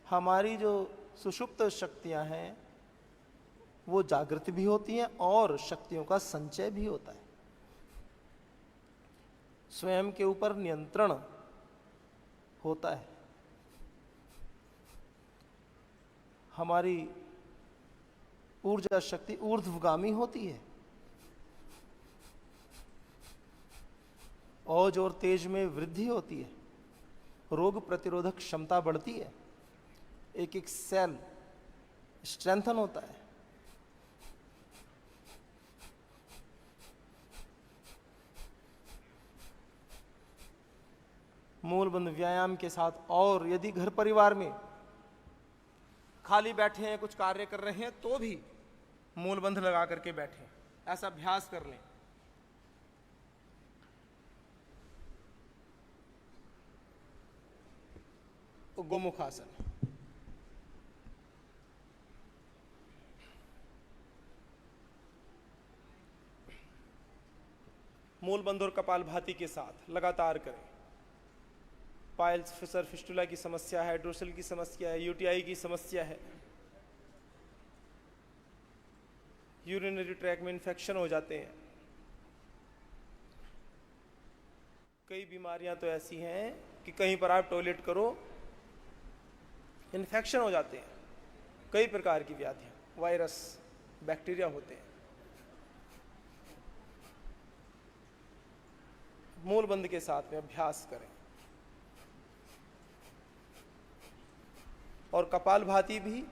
हमारी जो सुषुप्त शक्तियां हैं वो जागृत भी होती हैं और शक्तियों का संचय भी होता है। स्वयं के ऊपर नियंत्रण होता है। हमारी ऊर्जा शक्ति ऊर्ध्वगामी होती है। ओज और तेज में वृद्धि होती है। रोग प्रतिरोधक क्षमता बढ़ती है। एक एक सेल स्ट्रेंथन होता है। मूलबंध व्यायाम के साथ, और यदि घर परिवार में खाली बैठे हैं, कुछ कार्य कर रहे हैं, तो भी मूलबंध लगा करके बैठे, ऐसा अभ्यास कर लें। गोमुखासन, मूलबंध और कपालभाति के साथ लगातार करें। पाइल्स, फिशर, फिस्टुला की समस्या है, ड्रोसल की समस्या है, यूटीआई की समस्या है, यूरिनरी ट्रैक में इन्फेक्शन हो जाते हैं। कई बीमारियां तो ऐसी हैं कि कहीं पर आप टॉयलेट करो इन्फेक्शन हो जाते हैं। कई प्रकार की व्याधियां, वायरस, बैक्टीरिया होते हैं। मूलबंध के साथ में अभ्यास करें। और कपालभाति भी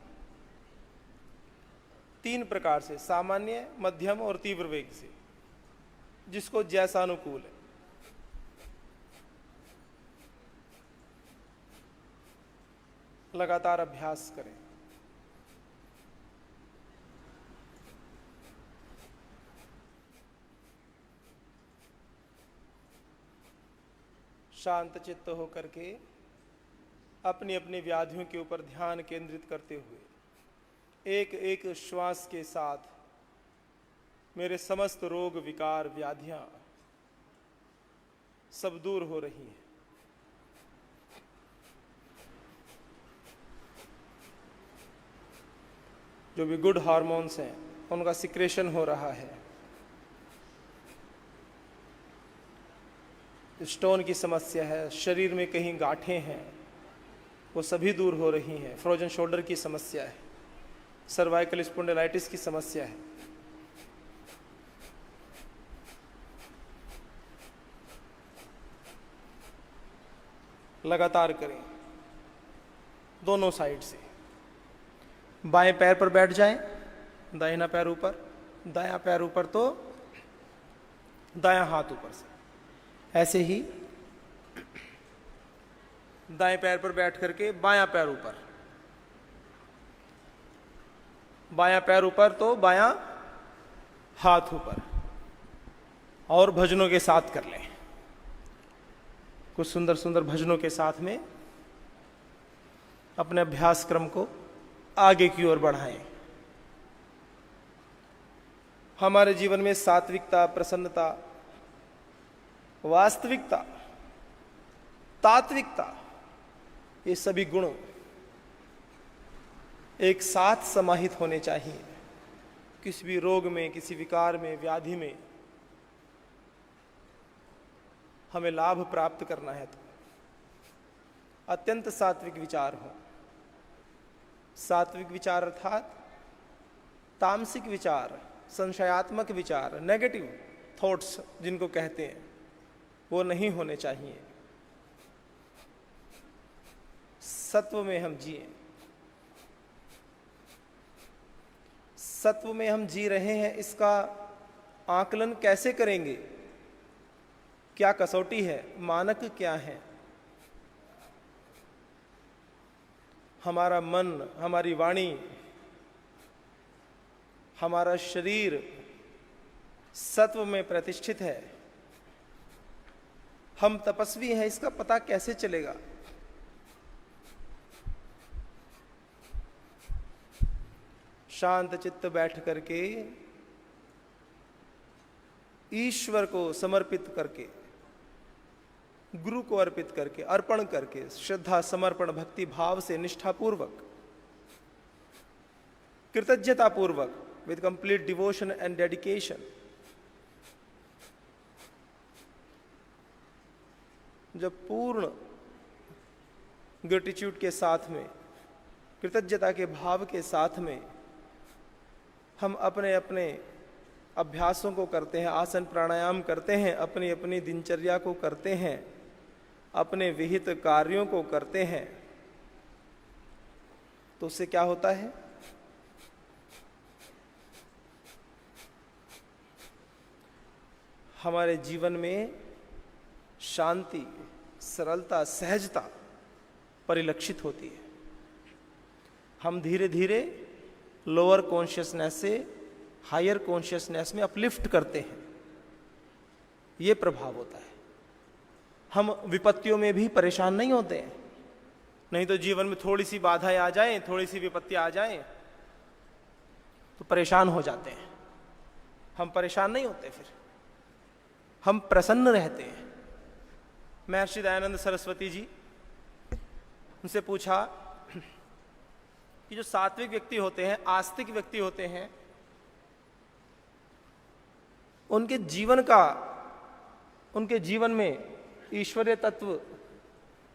3 प्रकार से, सामान्य, मध्यम और तीव्र वेग से, जिसको जैसा अनुकूल है। लगातार अभ्यास करें। शांत चित्त होकर के अपनी अपनी व्याधियों के ऊपर ध्यान केंद्रित करते हुए एक एक श्वास के साथ मेरे समस्त रोग, विकार, व्याधियां सब दूर हो रही हैं। जो भी गुड हार्मोन्स हैं उनका सिक्रेशन हो रहा है। स्टोन की समस्या है, शरीर में कहीं गांठें हैं, वो सभी दूर हो रही हैं। फ्रोजन शोल्डर की समस्या है, सर्वाइकल स्पॉन्डिलाइटिस की समस्या है। लगातार करें, दोनों साइड से। बाएं पैर पर बैठ जाएं, दाहिना पैर ऊपर, दायां पैर ऊपर तो दायां हाथ ऊपर से। ऐसे ही दाएं पैर पर बैठ करके बायां पैर ऊपर, बायां पैर ऊपर तो बायां हाथ ऊपर। और भजनों के साथ कर लें, कुछ सुंदर सुंदर भजनों के साथ में अपने अभ्यास क्रम को आगे की ओर बढ़ाएं। हमारे जीवन में सात्विकता, प्रसन्नता, वास्तविकता, तात्विकता, ये सभी गुण एक साथ समाहित होने चाहिए। किसी भी रोग में, किसी विकार में, व्याधि में हमें लाभ प्राप्त करना है तो अत्यंत सात्विक विचार हो। सात्विक विचार अर्थात तामसिक विचार, संशयात्मक विचार, नेगेटिव थॉट्स जिनको कहते हैं, वो नहीं होने चाहिए। सत्व में हम जिए। सत्व में हम जी रहे हैं, इसका आकलन कैसे करेंगे? क्या कसौटी है, मानक क्या है? हमारा मन, हमारी वाणी, हमारा शरीर सत्व में प्रतिष्ठित है। हम तपस्वी हैं, इसका पता कैसे चलेगा? शांत चित्त बैठ करके ईश्वर को समर्पित करके गुरु को अर्पित करके, अर्पण करके, श्रद्धा, समर्पण, भक्ति भाव से, निष्ठापूर्वक, कृतज्ञता पूर्वक, with complete devotion and dedication, जब पूर्ण ग्रेटिट्यूड के साथ में, कृतज्ञता के भाव के साथ में हम अपने अपने अभ्यासों को करते हैं, आसन प्राणायाम करते हैं, अपनी अपनी दिनचर्या को करते हैं, अपने विहित कार्यों को करते हैं, तो उससे क्या होता है? हमारे जीवन में शांति, सरलता, सहजता परिलक्षित होती है। हम धीरे धीरे लोअर कॉन्शियसनेस से हायर कॉन्शियसनेस में अपलिफ्ट करते हैं, ये प्रभाव होता है। हम विपत्तियों में भी परेशान नहीं होते हैं। नहीं तो जीवन में थोड़ी सी बाधाएं आ जाएं, थोड़ी सी विपत्ति आ जाएं तो परेशान हो जाते हैं। हम परेशान नहीं होते, फिर हम प्रसन्न रहते हैं। महर्षि दयानंद सरस्वती जी, उनसे पूछा कि जो सात्विक व्यक्ति होते हैं, आस्तिक व्यक्ति होते हैं, उनके जीवन में ईश्वरीय तत्व,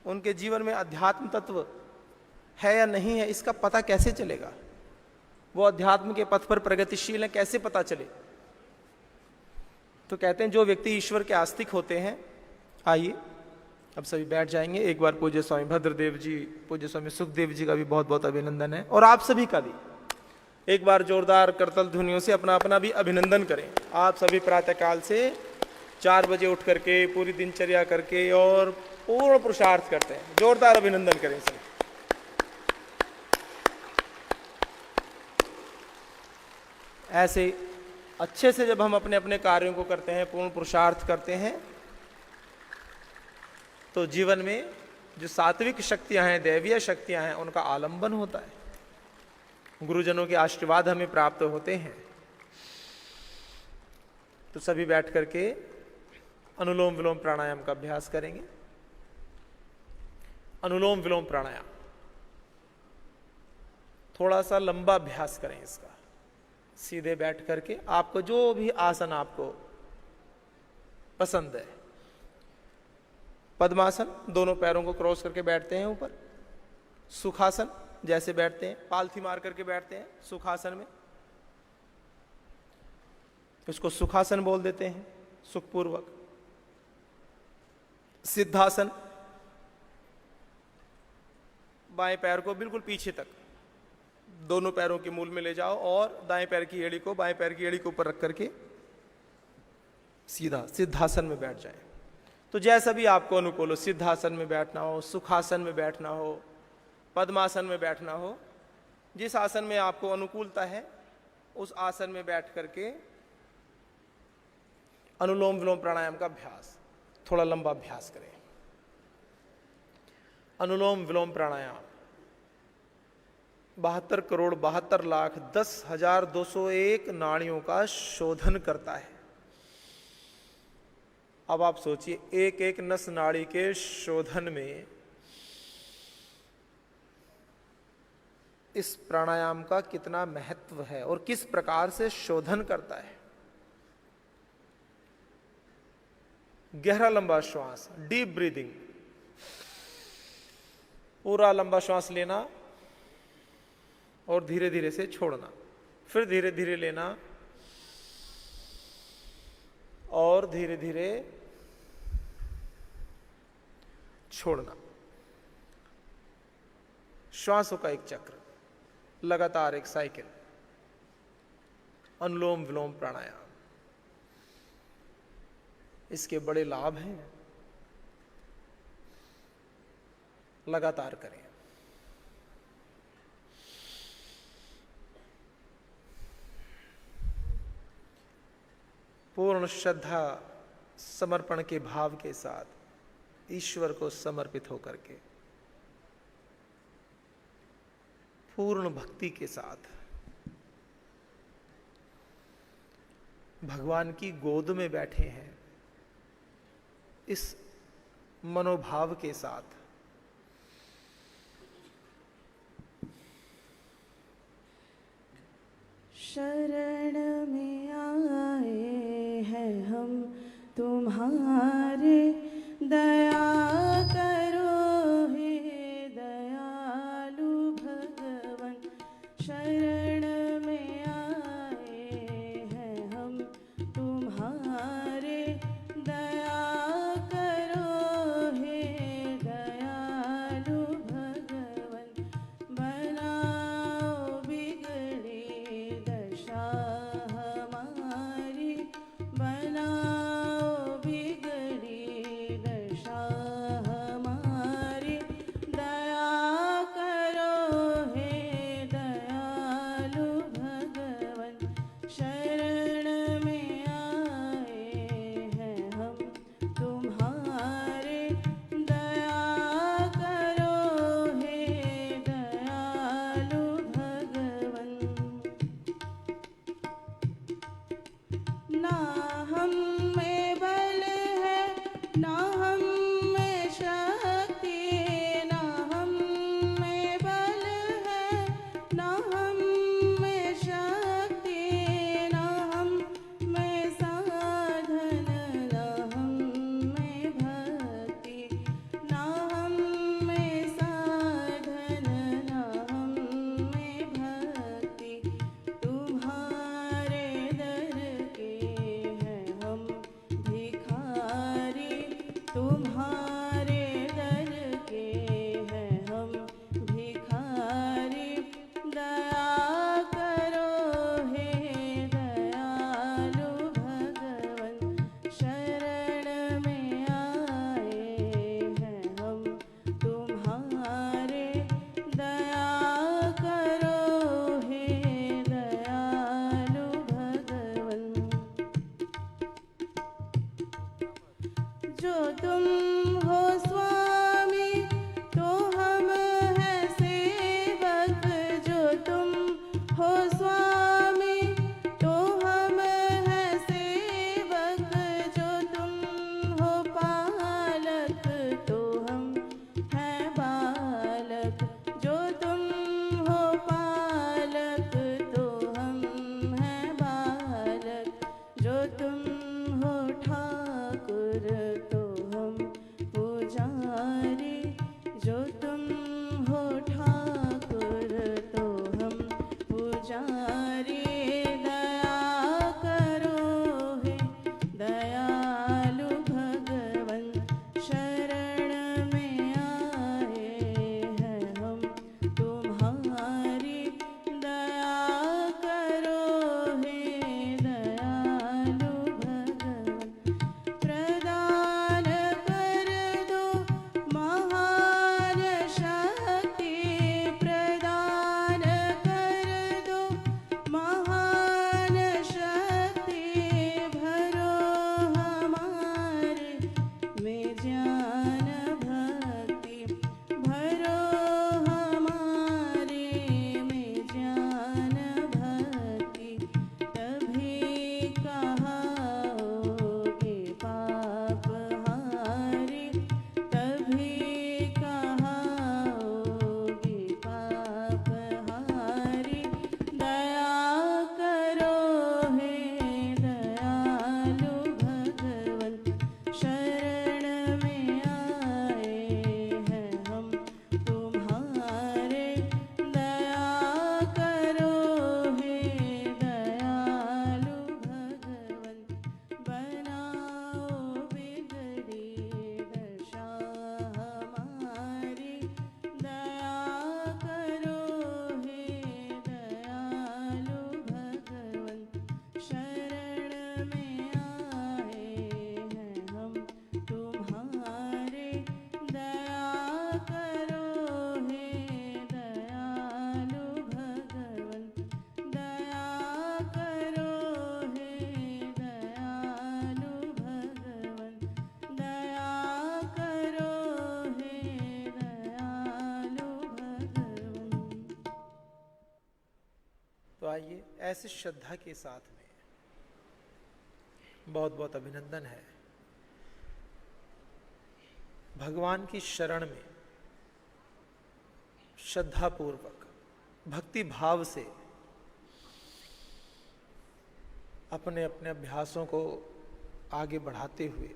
उनके जीवन में अध्यात्म तत्व है या नहीं है, इसका पता कैसे चलेगा? वो अध्यात्म के पथ पर प्रगतिशील है, कैसे पता चले? तो कहते हैं जो व्यक्ति ईश्वर के आस्तिक होते हैं, आइए अब सभी बैठ जाएंगे। एक बार पूज्य स्वामी भद्रदेव जी, पूज्य स्वामी सुखदेव जी का भी बहुत बहुत अभिनंदन है, और आप सभी का भी एक बार जोरदार करतल ध्वनियों से अपना अपना भी अभिनंदन करें। आप सभी प्रातःकाल से 4 बजे उठ करके पूरी दिनचर्या करके और पूर्ण पुरुषार्थ करते हैं। जोरदार अभिनंदन करें सभी। ऐसे अच्छे से जब हम अपने अपने कार्यों को करते हैं, पूर्ण पुरुषार्थ करते हैं, तो जीवन में जो सात्विक शक्तियां हैं, दैवीय शक्तियां हैं, उनका आलंबन होता है। गुरुजनों के आशीर्वाद हमें प्राप्त होते हैं। तो सभी बैठ करके अनुलोम विलोम प्राणायाम का अभ्यास करेंगे। अनुलोम विलोम प्राणायाम थोड़ा सा लंबा अभ्यास करें इसका। सीधे बैठ करके आपको जो भी आसन आपको पसंद है, पद्मासन, दोनों पैरों को क्रॉस करके बैठते हैं ऊपर। सुखासन जैसे बैठते हैं, पालथी मार करके बैठते हैं सुखासन में, इसको सुखासन बोल देते हैं, सुखपूर्वक। सिद्धासन, बाएं पैर को बिल्कुल पीछे तक दोनों पैरों के मूल में ले जाओ और दाएं पैर की एड़ी को बाएं पैर की एड़ी के ऊपर रख करके सीधा सिद्धासन में बैठ जाए। तो जैसा भी आपको अनुकूल हो, सिद्धासन में बैठना हो, सुखासन में बैठना हो, पद्मासन में बैठना हो, जिस आसन में आपको अनुकूलता है उस आसन में बैठ करके अनुलोम विलोम प्राणायाम का अभ्यास, थोड़ा लंबा अभ्यास करें। अनुलोम विलोम प्राणायाम 72,72,10,201 नाड़ियों का शोधन करता है। अब आप सोचिए, एक एक नस नाड़ी के शोधन में इस प्राणायाम का कितना महत्व है और किस प्रकार से शोधन करता है। गहरा लंबा श्वास, डीप ब्रीदिंग, पूरा लंबा श्वास लेना और धीरे धीरे से छोड़ना, फिर धीरे धीरे लेना और धीरे धीरे छोड़ना। श्वासों का एक चक्र, लगातार एक साइकिल। अनुलोम विलोम प्राणायाम, इसके बड़े लाभ हैं, लगातार करें। पूर्ण श्रद्धा समर्पण के भाव के साथ, ईश्वर को समर्पित होकर के, पूर्ण भक्ति के साथ भगवान की गोद में बैठे हैं। इस मनोभाव के साथ। शरण में आए हैं हम तुम्हारे, दया करो हे दयालु भगवन। शरण में आए हैं हम तुम्हारे, दया करो हे दयालु भगवन। बनाओ बिगड़ी दशा हमारी, बनाओ बिगड़ी दशा हमारी, दया करो हे दयालु भगवन। शरण में आए हैं हम तुम्हारे, दया करो हे दयालु भगवन। ना हम में बल है ना हम में शक्ति, ना हम में बल है ना हम में शक्ति, ना हम में साधन ना हम में भक्ति, ना हम में साधन ना हम में भक्ति। तुम्हारे दर के हैं हम भिखारी, तुम्हारे दर के हैं हम भिखारी, दया करो हे दयालु भगवन। शरण में आए हैं हम तुम्हारे, दया करो हे दयालु भगवन। जो तुम हो स्वामी तो हम हैं सेवक, जो तुम हो स्वामी तो हम हैं सेवक, जो तुम हो पालक तो हम हैं बालक, जो तुम हो पालक तो हम हैं बालक, जो तुम हो ठाकुर तो हम पुजारी, जो तुम हो ठाकुर तो हम पुजारी। दया करो हे दयालु भगवन। शरण में आए हैं हम तुम्हारी, दया करो हे दयालु भगवन। प्रदान कर दो महान शक्ति, प्रदान कर दो महान शक्ति। भरो हमारे में ज्ञान भक्ति, भरो हमारे में ज्ञान भक्ति। तभी कहाओगे पाप हारी, तभी कहाओगे पाप हारी। दया करो हे दयालु भगवन। शरण में आए हैं हम तुम्हारे, दया करो हे दयालु भगवन। बनाओ बिगड़ी दशा हमारी, दया करो हे दयालु भगवन। शरण में आए हैं हम तुम्हारे, दया करो हे दयालु भगवन। दया करो हे दयालु भगवन, दया करो हे दयालु भगवन। तो आइए ऐसे श्रद्धा के साथ में बहुत बहुत अभिनंदन है। भगवान की शरण में श्रद्धापूर्वक भक्ति भाव से अपने अपने अभ्यासों को आगे बढ़ाते हुए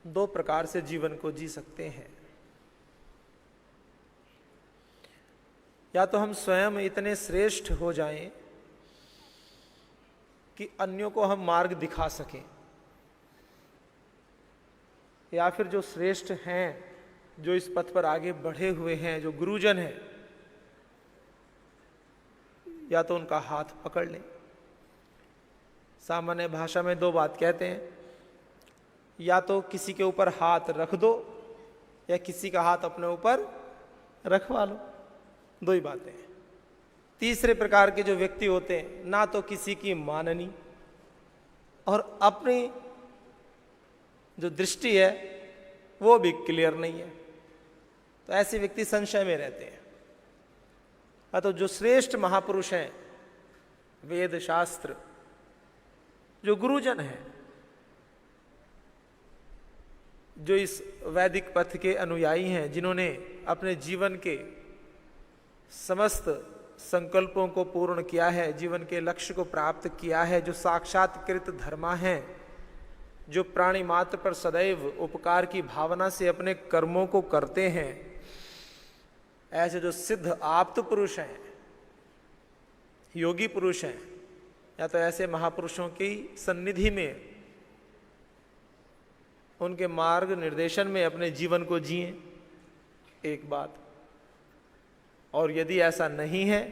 दो प्रकार से जीवन को जी सकते हैं। या तो हम स्वयं इतने श्रेष्ठ हो जाएं कि अन्यों को हम मार्ग दिखा सकें, या फिर जो श्रेष्ठ हैं, जो इस पथ पर आगे बढ़े हुए हैं, जो गुरुजन हैं, या तो उनका हाथ पकड़ लें। सामान्य भाषा में दो बात कहते हैं, या तो किसी के ऊपर हाथ रख दो या किसी का हाथ अपने ऊपर रखवा लो, दो ही बातें हैं। तीसरे प्रकार के जो व्यक्ति होते हैं, ना तो किसी की माननी और अपनी जो दृष्टि है वो भी क्लियर नहीं है, तो ऐसे व्यक्ति संशय में रहते हैं। तो जो श्रेष्ठ महापुरुष हैं, वेद शास्त्र, जो गुरुजन हैं, जो इस वैदिक पथ के अनुयायी हैं, जिन्होंने अपने जीवन के समस्त संकल्पों को पूर्ण किया है, जीवन के लक्ष्य को प्राप्त किया है, जो साक्षात्कृत धर्मा हैं, जो प्राणी मात्र पर सदैव उपकार की भावना से अपने कर्मों को करते हैं, ऐसे जो सिद्ध आप्त पुरुष हैं, योगी पुरुष हैं, या तो ऐसे महापुरुषों की सन्निधि में, उनके मार्ग निर्देशन में अपने जीवन को जिएं, एक बात। और यदि ऐसा नहीं है,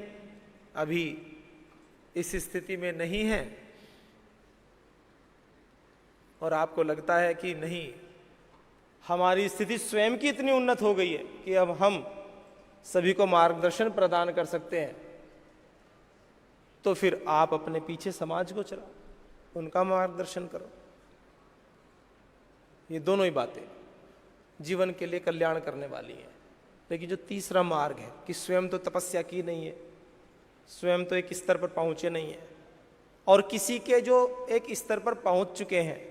अभी इस स्थिति में नहीं है, और आपको लगता है कि नहीं, हमारी स्थिति स्वयं की इतनी उन्नत हो गई है कि अब हम सभी को मार्गदर्शन प्रदान कर सकते हैं, तो फिर आप अपने पीछे समाज को चलाओ, उनका मार्गदर्शन करो। ये दोनों ही बातें जीवन के लिए कल्याण करने वाली हैं। लेकिन जो तीसरा मार्ग है कि स्वयं तो तपस्या की नहीं है, स्वयं तो एक स्तर पर पहुंचे नहीं है, और किसी के जो एक स्तर पर पहुंच चुके हैं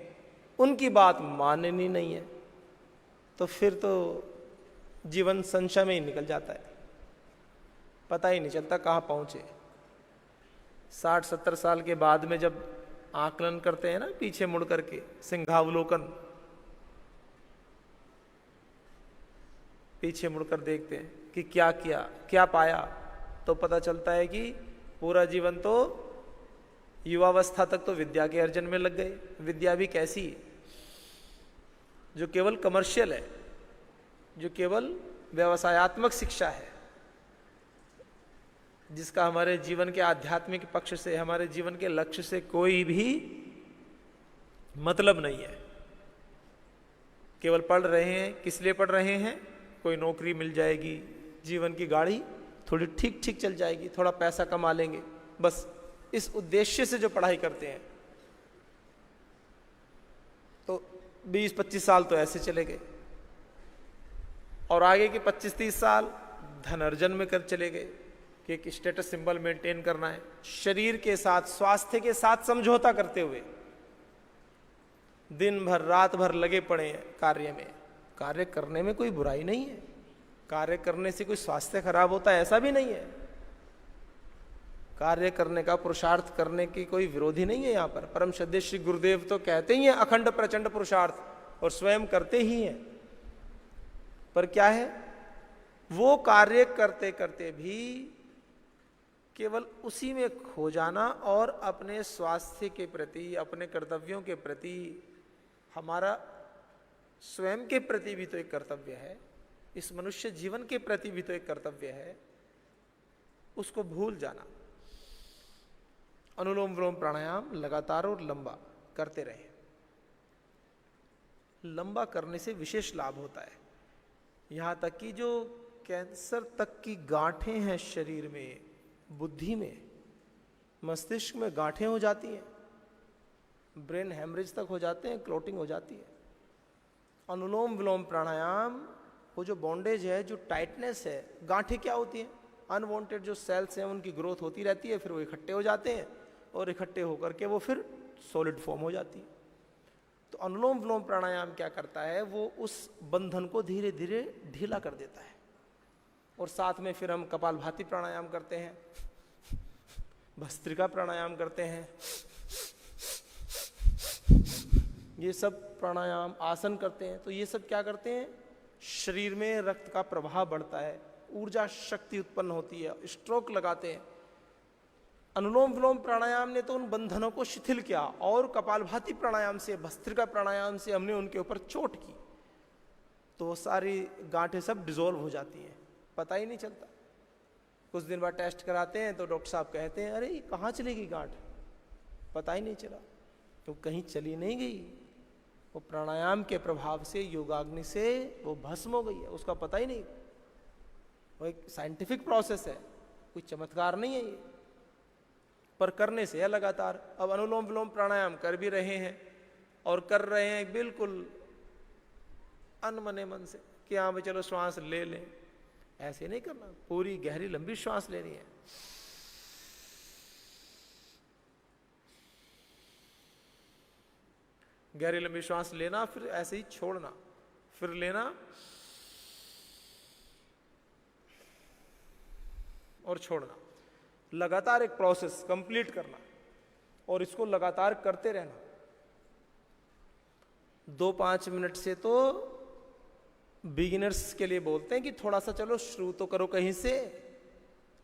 उनकी बात माननी नहीं है, तो फिर तो जीवन संशय में ही निकल जाता है, पता ही नहीं चलता कहाँ पहुंचे। 60-70 साल के बाद में जब आकलन करते हैं ना, पीछे मुड़ करके सिंहावलोकन, पीछे मुड़कर देखते हैं कि क्या किया, क्या पाया, तो पता चलता है कि पूरा जीवन तो युवावस्था तक तो विद्या के अर्जन में लग गए। विद्या भी कैसी, जो केवल कमर्शियल है, जो केवल व्यवसायत्मक शिक्षा है, जिसका हमारे जीवन के आध्यात्मिक पक्ष से, हमारे जीवन के लक्ष्य से कोई भी मतलब नहीं है। केवल पढ़ रहे हैं, किस लिए पढ़ रहे हैं? कोई नौकरी मिल जाएगी, जीवन की गाड़ी थोड़ी ठीक ठीक चल जाएगी, थोड़ा पैसा कमा लेंगे, बस इस उद्देश्य से जो पढ़ाई करते हैं, तो 20-25 साल तो ऐसे चले गए, और आगे के 25-30 साल धन अर्जन में कर चले गए कि एक स्टेटस सिंबल मेंटेन करना है, शरीर के साथ, स्वास्थ्य के साथ समझौता करते हुए दिन भर रात भर लगे पड़े हैं कार्य में। कार्य करने में कोई बुराई नहीं है, कार्य करने से कोई स्वास्थ्य खराब होता है ऐसा भी नहीं है, कार्य करने का, पुरुषार्थ करने की कोई विरोधी नहीं है। यहाँ पर परम श्रद्धेय श्री गुरुदेव तो कहते ही हैं अखंड प्रचंड पुरुषार्थ, और स्वयं करते ही हैं। पर क्या है, वो कार्य करते करते भी केवल उसी में खो जाना, और अपने स्वास्थ्य के प्रति, अपने कर्तव्यों के प्रति, हमारा स्वयं के प्रति भी तो एक कर्तव्य है, इस मनुष्य जीवन के प्रति भी तो एक कर्तव्य है, उसको भूल जाना। अनुलोम विलोम प्राणायाम लगातार और लंबा करते रहे। लंबा करने से विशेष लाभ होता है, यहां तक कि जो कैंसर तक की गांठें हैं शरीर में, बुद्धि में, मस्तिष्क में गांठें हो जाती हैं, ब्रेन हेमरेज तक हो जाते हैं, क्लोटिंग हो जाती है। अनुलोम विलोम प्राणायाम, वो जो बॉन्डेज है, जो टाइटनेस है, गांठें क्या होती हैं, अनवांटेड जो सेल्स हैं उनकी ग्रोथ होती रहती है, फिर वो इकट्ठे हो जाते हैं, और इकट्ठे होकर के वो फिर सॉलिड फॉर्म हो जाती है। तो अनुलोम विलोम प्राणायाम क्या करता है, वो उस बंधन को धीरे धीरे ढीला कर देता है। और साथ में फिर हम कपालभाति प्राणायाम करते हैं, भस्त्रिका प्राणायाम करते हैं, ये सब प्राणायाम आसन करते हैं। तो ये सब क्या करते हैं, शरीर में रक्त का प्रवाह बढ़ता है, ऊर्जा शक्ति उत्पन्न होती है, स्ट्रोक लगाते हैं। अनुलोम विलोम प्राणायाम ने तो उन बंधनों को शिथिल किया, और कपालभाति प्राणायाम से, भस्त्रिका प्राणायाम से हमने उनके ऊपर चोट की, तो वो सारी गांठें सब डिसॉल्व हो जाती हैं, पता ही नहीं चलता। कुछ दिन बाद टेस्ट कराते हैं तो डॉक्टर साहब कहते हैं, अरे ये कहाँ चली गई गांठ, पता ही नहीं चला। तो कहीं चली नहीं गई, वो प्राणायाम के प्रभाव से, योगाग्नि से वो भस्म हो गई है, उसका पता ही नहीं। वो एक साइंटिफिक प्रोसेस है, कोई चमत्कार नहीं है ये, पर करने से है लगातार। अब अनुलोम विलोम प्राणायाम कर भी रहे हैं, और कर रहे हैं बिल्कुल अनमने मन से कि हाँ भाई चलो श्वास ले लें। ऐसे नहीं करना, पूरी गहरी लंबी श्वास लेनी है। गहरी लंबी श्वास लेना, फिर ऐसे ही छोड़ना, फिर लेना और छोड़ना। लगातार एक प्रोसेस कंप्लीट करना, और इसको लगातार करते रहना। 2-5 मिनट से तो बिगिनर्स के लिए बोलते हैं कि थोड़ा सा चलो शुरू तो करो कहीं से,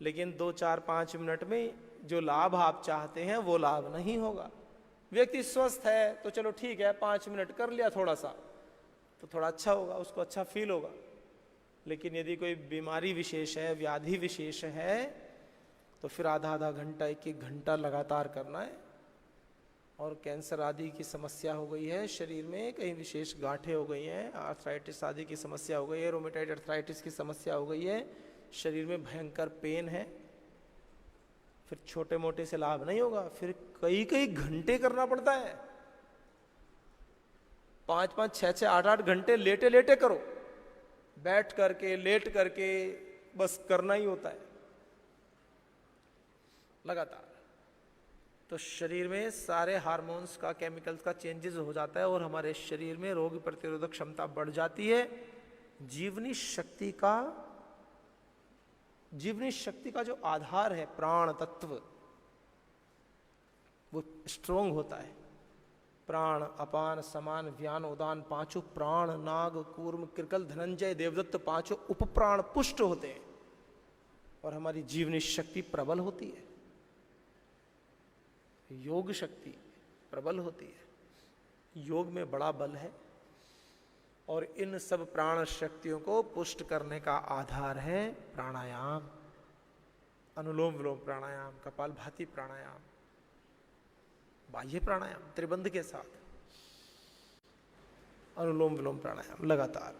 लेकिन 2-4-5 मिनट में जो लाभ आप चाहते हैं वो लाभ नहीं होगा। व्यक्ति स्वस्थ है तो चलो ठीक है, 5 मिनट कर लिया थोड़ा सा, तो थोड़ा अच्छा होगा, उसको अच्छा फील होगा। लेकिन यदि कोई बीमारी विशेष है, व्याधि विशेष है, तो फिर आधा घंटा, 1-1 घंटा लगातार करना है। और कैंसर आदि की समस्या हो गई है शरीर में, कहीं विशेष गांठें हो गई हैं, आर्थराइटिस आदि की समस्या हो गई है, रोमेटाइड आर्थराइटिस की समस्या हो गई है, शरीर में भयंकर पेन है, फिर छोटे मोटे से लाभ नहीं होगा, फिर कई घंटे करना पड़ता है। 5-5, 6-6, 8-8 घंटे लेटे लेटे करो, बैठ करके, लेट करके, बस करना ही होता है लगातार। तो शरीर में सारे हार्मोन्स का, केमिकल्स का चेंजेस हो जाता है, और हमारे शरीर में रोग प्रतिरोधक क्षमता बढ़ जाती है। जीवनी शक्ति का जो आधार है प्राण तत्व, वो स्ट्रोंग होता है। प्राण, अपान, समान, व्यान, उदान, पांचों प्राण, नाग, कूर्म, कृकल, धनंजय, देवदत्त, पांचों उपप्राण पुष्ट होते हैं, और हमारी जीवनी शक्ति प्रबल होती है, योग शक्ति प्रबल होती है। योग में बड़ा बल है, और इन सब प्राण शक्तियों को पुष्ट करने का आधार है प्राणायाम, अनुलोम विलोम प्राणायाम, कपालभाति प्राणायाम, बाह्य प्राणायाम त्रिबंध के साथ, अनुलोम विलोम प्राणायाम लगातार,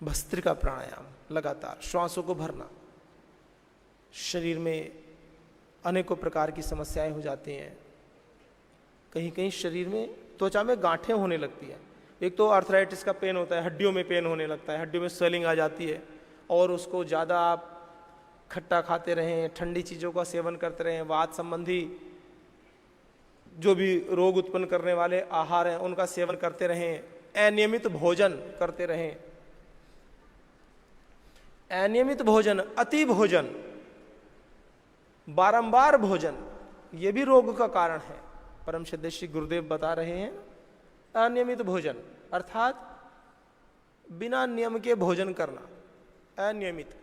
भस्त्रिका प्राणायाम लगातार, श्वासों को भरना। शरीर में अनेकों प्रकार की समस्याएं हो जाती हैं, कहीं कहीं शरीर में त्वचा में गांठें होने लगती हैं। एक तो आर्थराइटिस का पेन होता है, हड्डियों में पेन होने लगता है, हड्डियों में स्वेलिंग आ जाती है, और उसको ज़्यादा आप खट्टा खाते रहें, ठंडी चीज़ों का सेवन करते रहें, वात संबंधी जो भी रोग उत्पन्न करने वाले आहार हैं उनका सेवन करते रहें, अनियमित भोजन करते रहें, अनियमित भोजन, अति भोजन, बारंबार भोजन, ये भी रोग का कारण है। परम श्रद्धेय श्री गुरुदेव बता रहे हैं, अनियमित भोजन अर्थात बिना नियम के भोजन करना, अनियमित।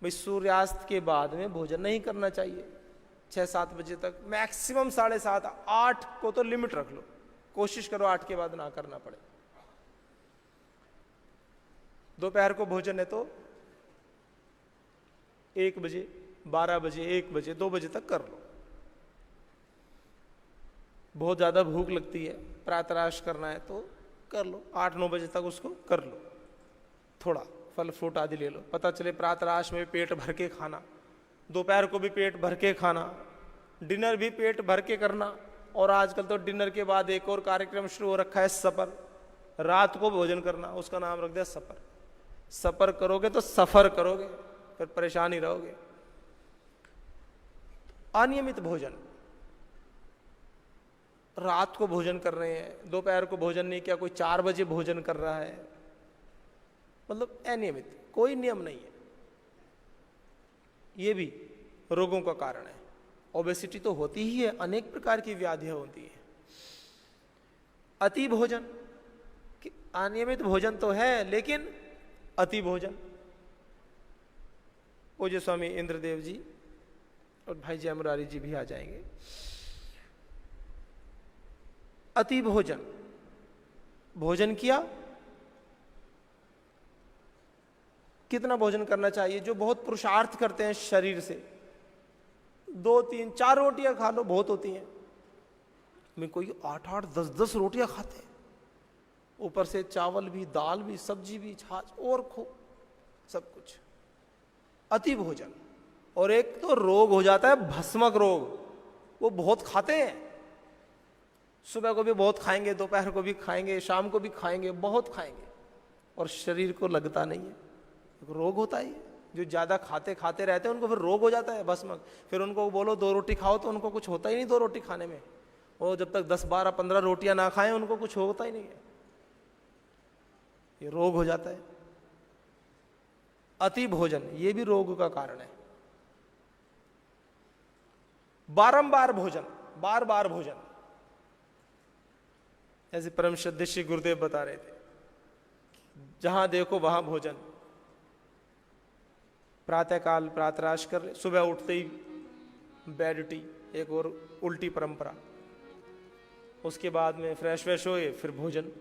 भाई सूर्यास्त के बाद में भोजन नहीं करना चाहिए, 6-7 बजे तक, मैक्सिमम 7:30, 8 को तो लिमिट रख लो, कोशिश करो 8 के बाद ना करना पड़े। दोपहर को भोजन है तो 1 बजे, 12 बजे, 1 बजे, 2 बजे तक कर लो। बहुत ज्यादा भूख लगती है, प्रातराश करना है तो कर लो, 8-9 बजे तक उसको कर लो। थोड़ा फल फ्रूट आदि ले लो, पता चले प्रातराश में पेट भर के खाना, दोपहर को भी पेट भर के खाना, डिनर भी पेट भर के करना। और आजकल तो डिनर के बाद एक और कार्यक्रम शुरू हो रखा है, सफर, रात को भोजन करना, उसका नाम रख दिया सफर। सफर करोगे तो सफर करोगे, फिर परेशान ही रहोगे। अनियमित भोजन, रात को भोजन कर रहे हैं, दोपहर को भोजन नहीं किया, कोई 4 बजे भोजन कर रहा है, मतलब अनियमित, कोई नियम नहीं है। ये भी रोगों का कारण है। ओबेसिटी तो होती ही है, अनेक प्रकार की व्याधियां होती है। अति भोजन, अनियमित भोजन तो है लेकिन अति भोजन। पूज्य स्वामी इंद्रदेव जी और भाई जय मुरारी जी भी आ जाएंगे। अति भोजन, भोजन किया, कितना भोजन करना चाहिए? जो बहुत पुरुषार्थ करते हैं शरीर से, 2, 3, 4 रोटियां खा लो बहुत होती हैं, में कोई 8, 10 रोटियां खाते हैं, ऊपर से चावल भी, दाल भी, सब्जी भी, छाछ और खूब सब कुछ। अति भोजन। और एक तो रोग हो जाता है भस्मक रोग, वो बहुत खाते हैं, सुबह को भी बहुत खाएंगे, दोपहर को भी खाएंगे, शाम को भी खाएंगे, बहुत खाएंगे, और शरीर को लगता नहीं है। रोग होता है। जो ज्यादा खाते खाते रहते हैं उनको फिर रोग हो जाता है भस्मक। फिर उनको बोलो 2 रोटी खाओ तो उनको कुछ होता ही नहीं 2 रोटी खाने में। वो जब तक 10, 12, 15 रोटियां ना खाएं उनको कुछ होता ही नहीं है, ये रोग हो जाता है। अति भोजन ये भी रोग का कारण है। बारंबार भोजन, बार बार भोजन, जैसे परम श्रद्धेय श्री गुरुदेव बता रहे थे, जहां देखो वहां भोजन। प्रातःकाल प्रातराश कर ले, सुबह उठते ही बेड टी, एक और उल्टी परंपरा, उसके बाद में फ्रेश व्रेश हुए फिर भोजन,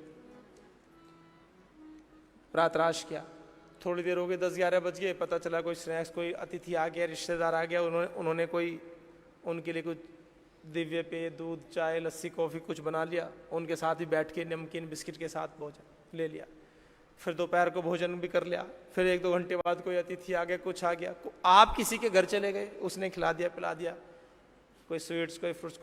प्रातराश किया, थोड़ी देर हो गई, 10-11 बज गए, पता चला कोई स्नैक्स, कोई अतिथि आ गया, रिश्तेदार आ गया, उन्होंने कोई उनके लिए कुछ दिव्य पेय, दूध, चाय, लस्सी, कॉफी कुछ बना लिया, उनके साथ ही बैठ के नमकीन बिस्किट के साथ भोजन ले लिया। फिर दोपहर को भोजन भी कर लिया, फिर 1-2 घंटे बाद कोई अतिथि आ गया, कुछ आ गया, आप किसी के घर चले गए, उसने खिला दिया पिला दिया, कोई स्वीट्स, कोई फ्रूट्स,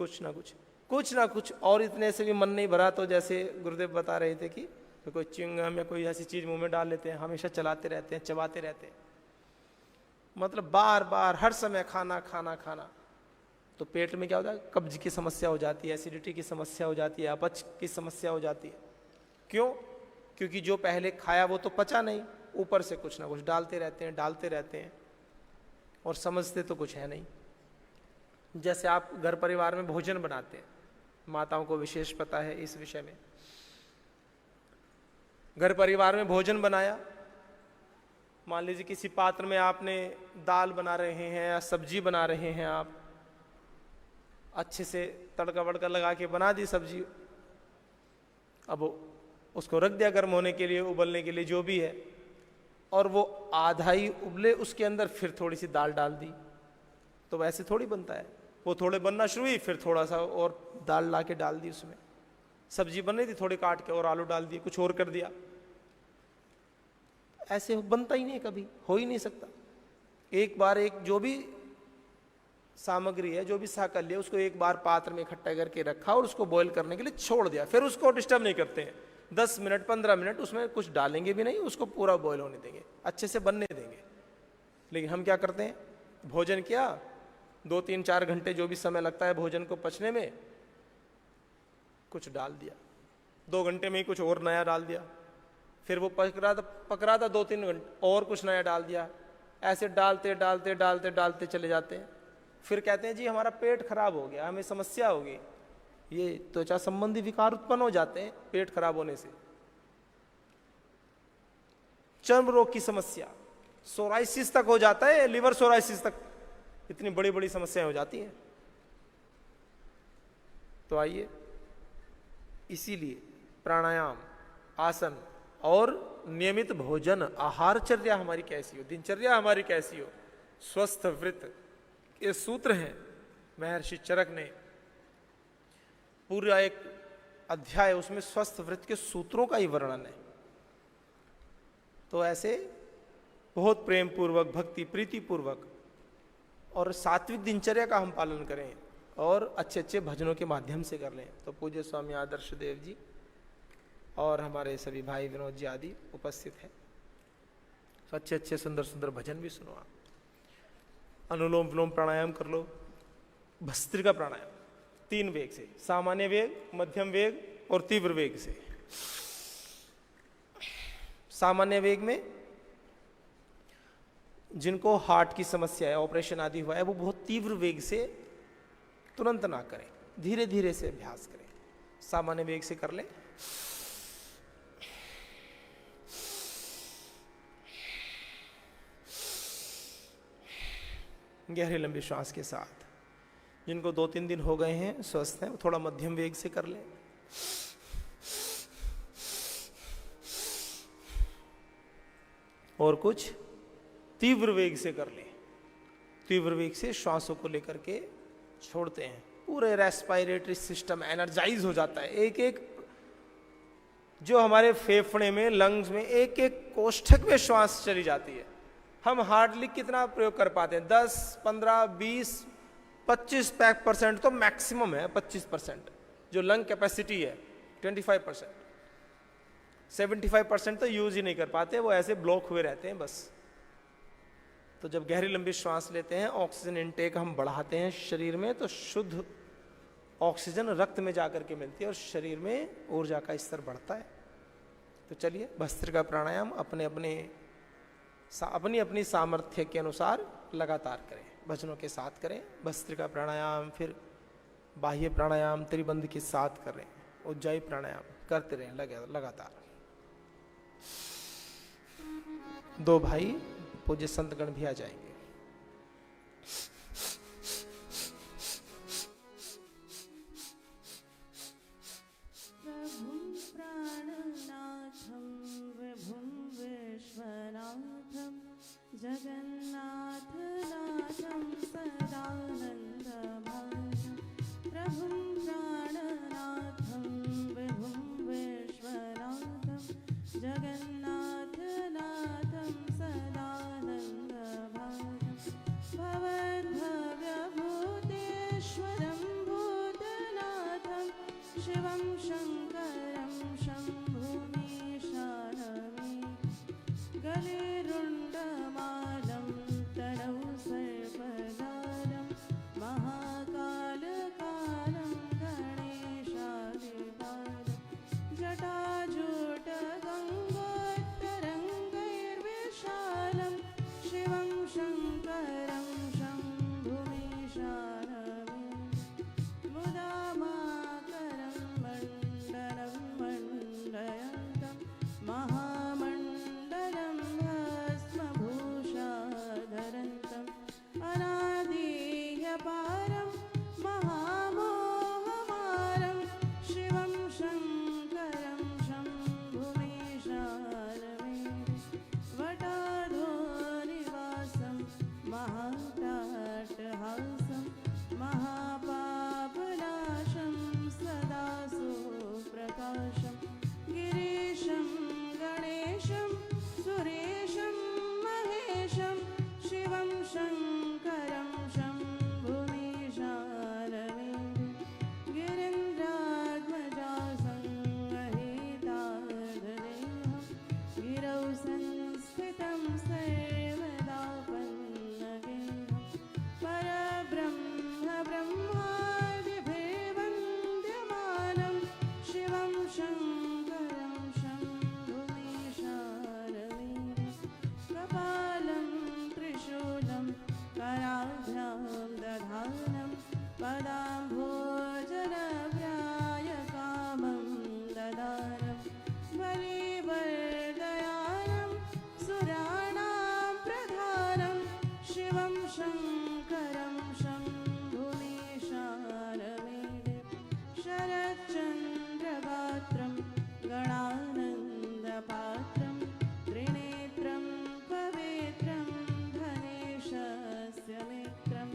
कुछ ना कुछ, और इतने से भी मन नहीं भरा तो जैसे गुरुदेव बता रहे थे कि कोई च्युइंगम या कोई ऐसी चीज मुंह में डाल लेते हैं, हमेशा चलाते रहते हैं, चबाते रहते हैं, मतलब बार बार हर समय खाना खाना खाना। तो पेट में क्या होता है, कब्ज की समस्या हो जाती है, एसिडिटी की समस्या हो जाती है, अपच की समस्या हो जाती है। क्यों? क्योंकि जो पहले खाया वो तो पचा नहीं, ऊपर से कुछ ना कुछ डालते रहते हैं और समझते तो कुछ है नहीं। जैसे आप घर परिवार में भोजन बनाते हैं, माताओं को विशेष पता है इस विषय में। घर परिवार में भोजन बनाया, मान लीजिए किसी पात्र में आपने दाल बना रहे हैं या सब्जी बना रहे हैं, आप अच्छे से तड़का वड़का लगा के बना दी सब्जी, अब उसको रख दिया गर्म होने के लिए, उबलने के लिए, जो भी है, और वो आधा ही उबले, उसके अंदर फिर थोड़ी सी दाल डाल दी, तो वैसे थोड़ी बनता है। वो थोड़े बनना शुरू हुई, फिर थोड़ा सा और दाल ला के डाल दी उसमें, सब्जी बन रही थी थोड़ी काट के और आलू डाल दिए, कुछ और कर दिया, ऐसे बनता ही नहीं, कभी हो ही नहीं सकता। एक बार एक जो भी सामग्री है, जो भी साकल्य है, उसको एक बार पात्र में इकट्ठा करके रखा और उसको बॉईल करने के लिए छोड़ दिया, फिर उसको डिस्टर्ब नहीं करते हैं, 10 मिनट 15 मिनट उसमें कुछ डालेंगे भी नहीं, उसको पूरा बॉईल होने देंगे, अच्छे से बनने देंगे। लेकिन हम क्या करते हैं, भोजन किया, 2-3-4 घंटे जो भी समय लगता है भोजन को पचने में, कुछ डाल दिया, 2 घंटे में ही कुछ और नया डाल दिया, फिर वो पक रहा था 2-3 घंटे और कुछ नया डाल दिया, ऐसे डालते डालते डालते डालते चले जाते हैं। फिर कहते हैं जी हमारा पेट खराब हो गया, हमें समस्या हो गई। ये त्वचा संबंधी विकार उत्पन्न हो जाते हैं पेट खराब होने से, चर्म रोग की समस्या, सोराइसिस तक हो जाता है, लिवर सोराइसिस तक, इतनी बड़ी बड़ी समस्याएं हो जाती हैं। तो आइए, इसीलिए प्राणायाम, आसन और नियमित भोजन, आहारचर्या हमारी कैसी हो, दिनचर्या हमारी कैसी हो, स्वस्थ वृत्त, ये सूत्र हैं। महर्षि चरक ने पूरा एक अध्याय उसमें स्वस्थ वृत्त के सूत्रों का ही वर्णन है। तो ऐसे बहुत प्रेम पूर्वक, भक्ति प्रीति पूर्वक और सात्विक दिनचर्या का हम पालन करें और अच्छे अच्छे भजनों के माध्यम से कर लें। तो पूज्य स्वामी आदर्श देव जी और हमारे सभी भाई विनोद जी आदि उपस्थित हैं, तो अच्छे अच्छे सुंदर सुंदर भजन भी सुनो आप। अनुलोम विलोम प्राणायाम कर लो, भस्त्रिका प्राणायाम, 3 वेग से, सामान्य वेग, मध्यम वेग और तीव्र वेग से। सामान्य वेग में जिनको हार्ट की समस्या है, ऑपरेशन आदि हुआ है, वो बहुत तीव्र वेग से तुरंत ना करें, धीरे धीरे से अभ्यास करें। सामान्य वेग से कर लें। गहरी लंबी श्वास के साथ। जिनको 2-3 दिन हो गए हैं, स्वस्थ हैं, थोड़ा मध्यम वेग से कर लें। और कुछ तीव्र वेग से कर लें। तीव्र वेग से श्वासों को लेकर के छोड़ते हैं, पूरे रेस्पिरेटरी सिस्टम एनर्जाइज हो जाता है। एक एक जो हमारे फेफड़े में, लंग्स में, एक एक कोष्ठक में श्वास चली जाती है। हम हार्डली कितना प्रयोग कर पाते हैं? 10, 15, 20, 25% तो मैक्सिमम है। 25% जो लंग कैपेसिटी है, 25%, 75% तो यूज ही नहीं कर पाते, वो ऐसे ब्लॉक हुए रहते हैं बस। तो जब गहरी लंबी श्वास लेते हैं, ऑक्सीजन इनटेक हम बढ़ाते हैं शरीर में, तो शुद्ध ऑक्सीजन रक्त में जाकर के मिलती है और शरीर में ऊर्जा का स्तर बढ़ता है। तो चलिए भस्त्रिका प्राणायाम अपने अपनी सामर्थ्य के अनुसार लगातार करें, भजनों के साथ करें। भस्त्रिका प्राणायाम, फिर बाह्य प्राणायाम त्रिबंध के साथ करें, उज्जाई प्राणायाम करते रहें लगातार। 2 भाई पूज्य संतगण भी आ जाएंगे। प्रभुं प्राणनाथं विभुं विश्वनाथं जगन्नाथनाथं सदानन्दभाजं। प्रभुं प्राणनाथं विभुं विश्वनाथं जगन्नाथनाथं सदानन्दभाजं। भवद्भव्यभूतेश्वरं भूतनाथं शिवं शङ्करं शम्भुमीशानमे। गले रुण्डमालं तनौ सर्पजालं महाकालकालं गणेशादिकालं। जटाजूटगङ्गोत्तरङ्गैर्विशालं शिवं शङ्करं शम्भुमीशानमे। मुदामाकरं मण्डलं मण्डयन्तं महामण्डलं भस्मभूषाधरन्तम्। अनादिह्यपारं महामोहमारं शिवं शङ्करं शम्भुमीशानमे। वटाधोनिवासं महाटाटहासं महापापनाशं सदा सुप्रकाशं। गिरीशं गणेशं सुरेशं महेशं शिवं शङ्करं शम्भुमीशानमे। गिरीन्द्रात्मजासं गहेतार्धदेहं गिरौ संस्थितं सर्वदा पन्नगेहं। परब्रह्म ब्रह्मादिभिर्वन्द्यमानं शिवं शङ्करं शम्भुमीशानमे। कपालं त्रिशूलं कराभ्यां दधानं पदाम्भोजनप्रायकामं ददानं। बलिवर्दयानं सुराणां प्रधानं शिवं शङ्करं शम्भुमीशानमे। शरच्चन्द्रगात्रं गणानन्दपात्रं त्रिनेत्रं पवित्रं धनेशस्य मित्रम्।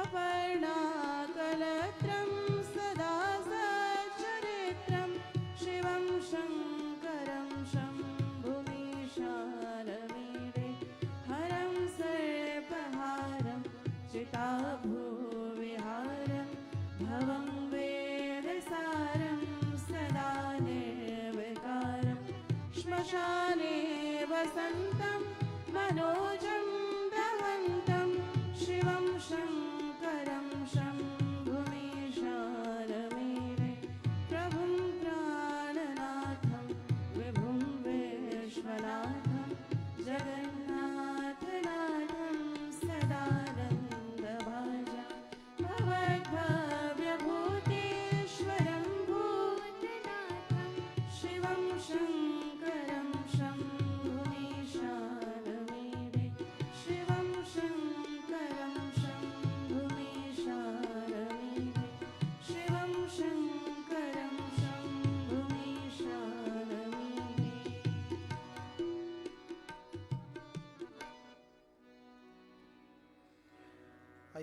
अपर्णाकलत्रं सदा सच्चरित्रं शिवं शङ्करं शम्भुमीशानमे। हरं सर्पहारं चिताभूविहारं भवं वेदसारं सदा निर्विकारं। श्मशाने वसन्तं मनोजं दहन्तं शिवं शङ्करं शम्भुमीशानमे।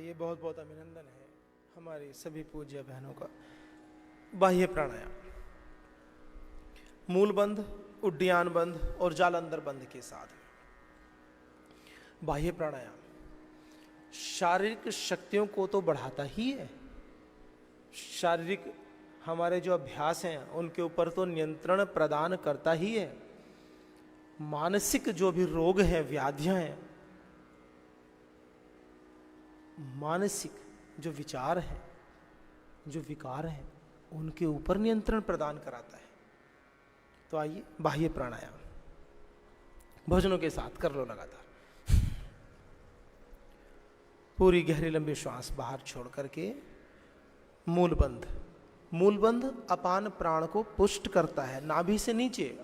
आइए, बहुत बहुत अभिनंदन है हमारी सभी पूज्य बहनों का। बाह्य प्राणायाम, मूल बंध, उड्डयन बंध और जालंधर बंध के साथ बाह्य प्राणायाम शारीरिक शक्तियों को तो बढ़ाता ही है, शारीरिक हमारे जो अभ्यास हैं उनके ऊपर तो नियंत्रण प्रदान करता ही है। मानसिक जो भी रोग हैं, व्याधियां हैं, मानसिक जो विचार हैं, जो विकार हैं, उनके ऊपर नियंत्रण प्रदान कराता है। तो आइए बाह्य प्राणायाम भोजनों के साथ कर लो लगातार। पूरी गहरी लंबी श्वास बाहर छोड़ करके मूल बंध। मूल बंध अपान प्राण को पुष्ट करता है। नाभि से नीचे,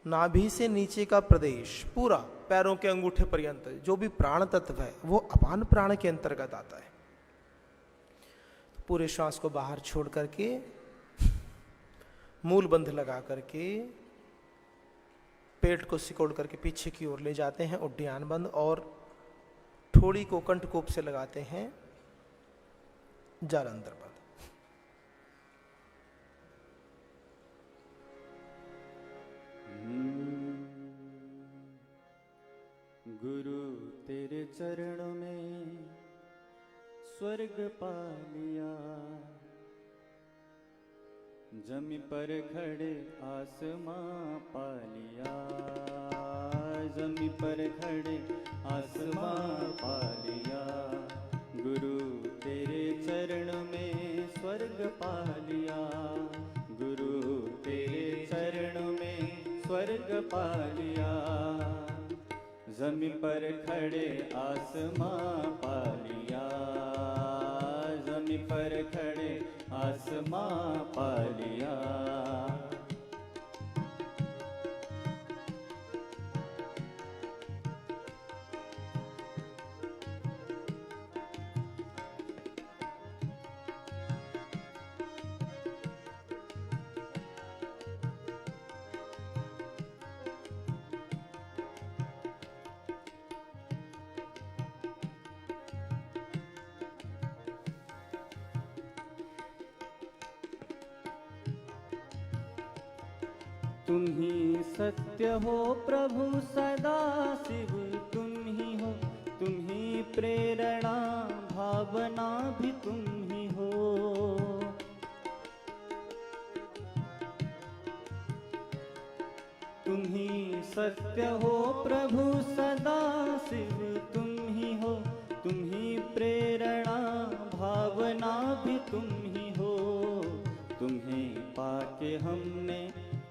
नाभि से नीचे का प्रदेश पूरा पैरों के अंगूठे पर्यंत जो भी प्राण तत्व है वो अपान प्राण के अंतर्गत आता है। पूरे श्वास को बाहर छोड़ करके मूल बंध लगा करके पेट को सिकोड़ करके पीछे की ओर ले जाते हैं, उड्डयन बंध, और ठोड़ी को कंठकोप से लगाते हैं, जालंधर बंध। गुरु तेरे चरणों में स्वर्ग पा लिया, जमी पर खड़े आसमां पा लिया, जमी पर खड़े आसमां पा लिया। गुरु तेरे चरणों में स्वर्ग पा लिया, गुरु तेरे चरणों में स्वर्ग पा लिया, जमी पर खड़े आसमां पा लिया, जमी पर खड़े आसमां पा लिया। तुम ही सत्य हो प्रभु सदा शिव, तुम ही हो, तुम ही प्रेरणा भावना भी तुम ही हो। तुम ही सत्य हो प्रभु सदा शिव, तुम ही हो, तुम ही प्रेरणा भावना भी तुम ही हो। तुम्हें पाके हमने,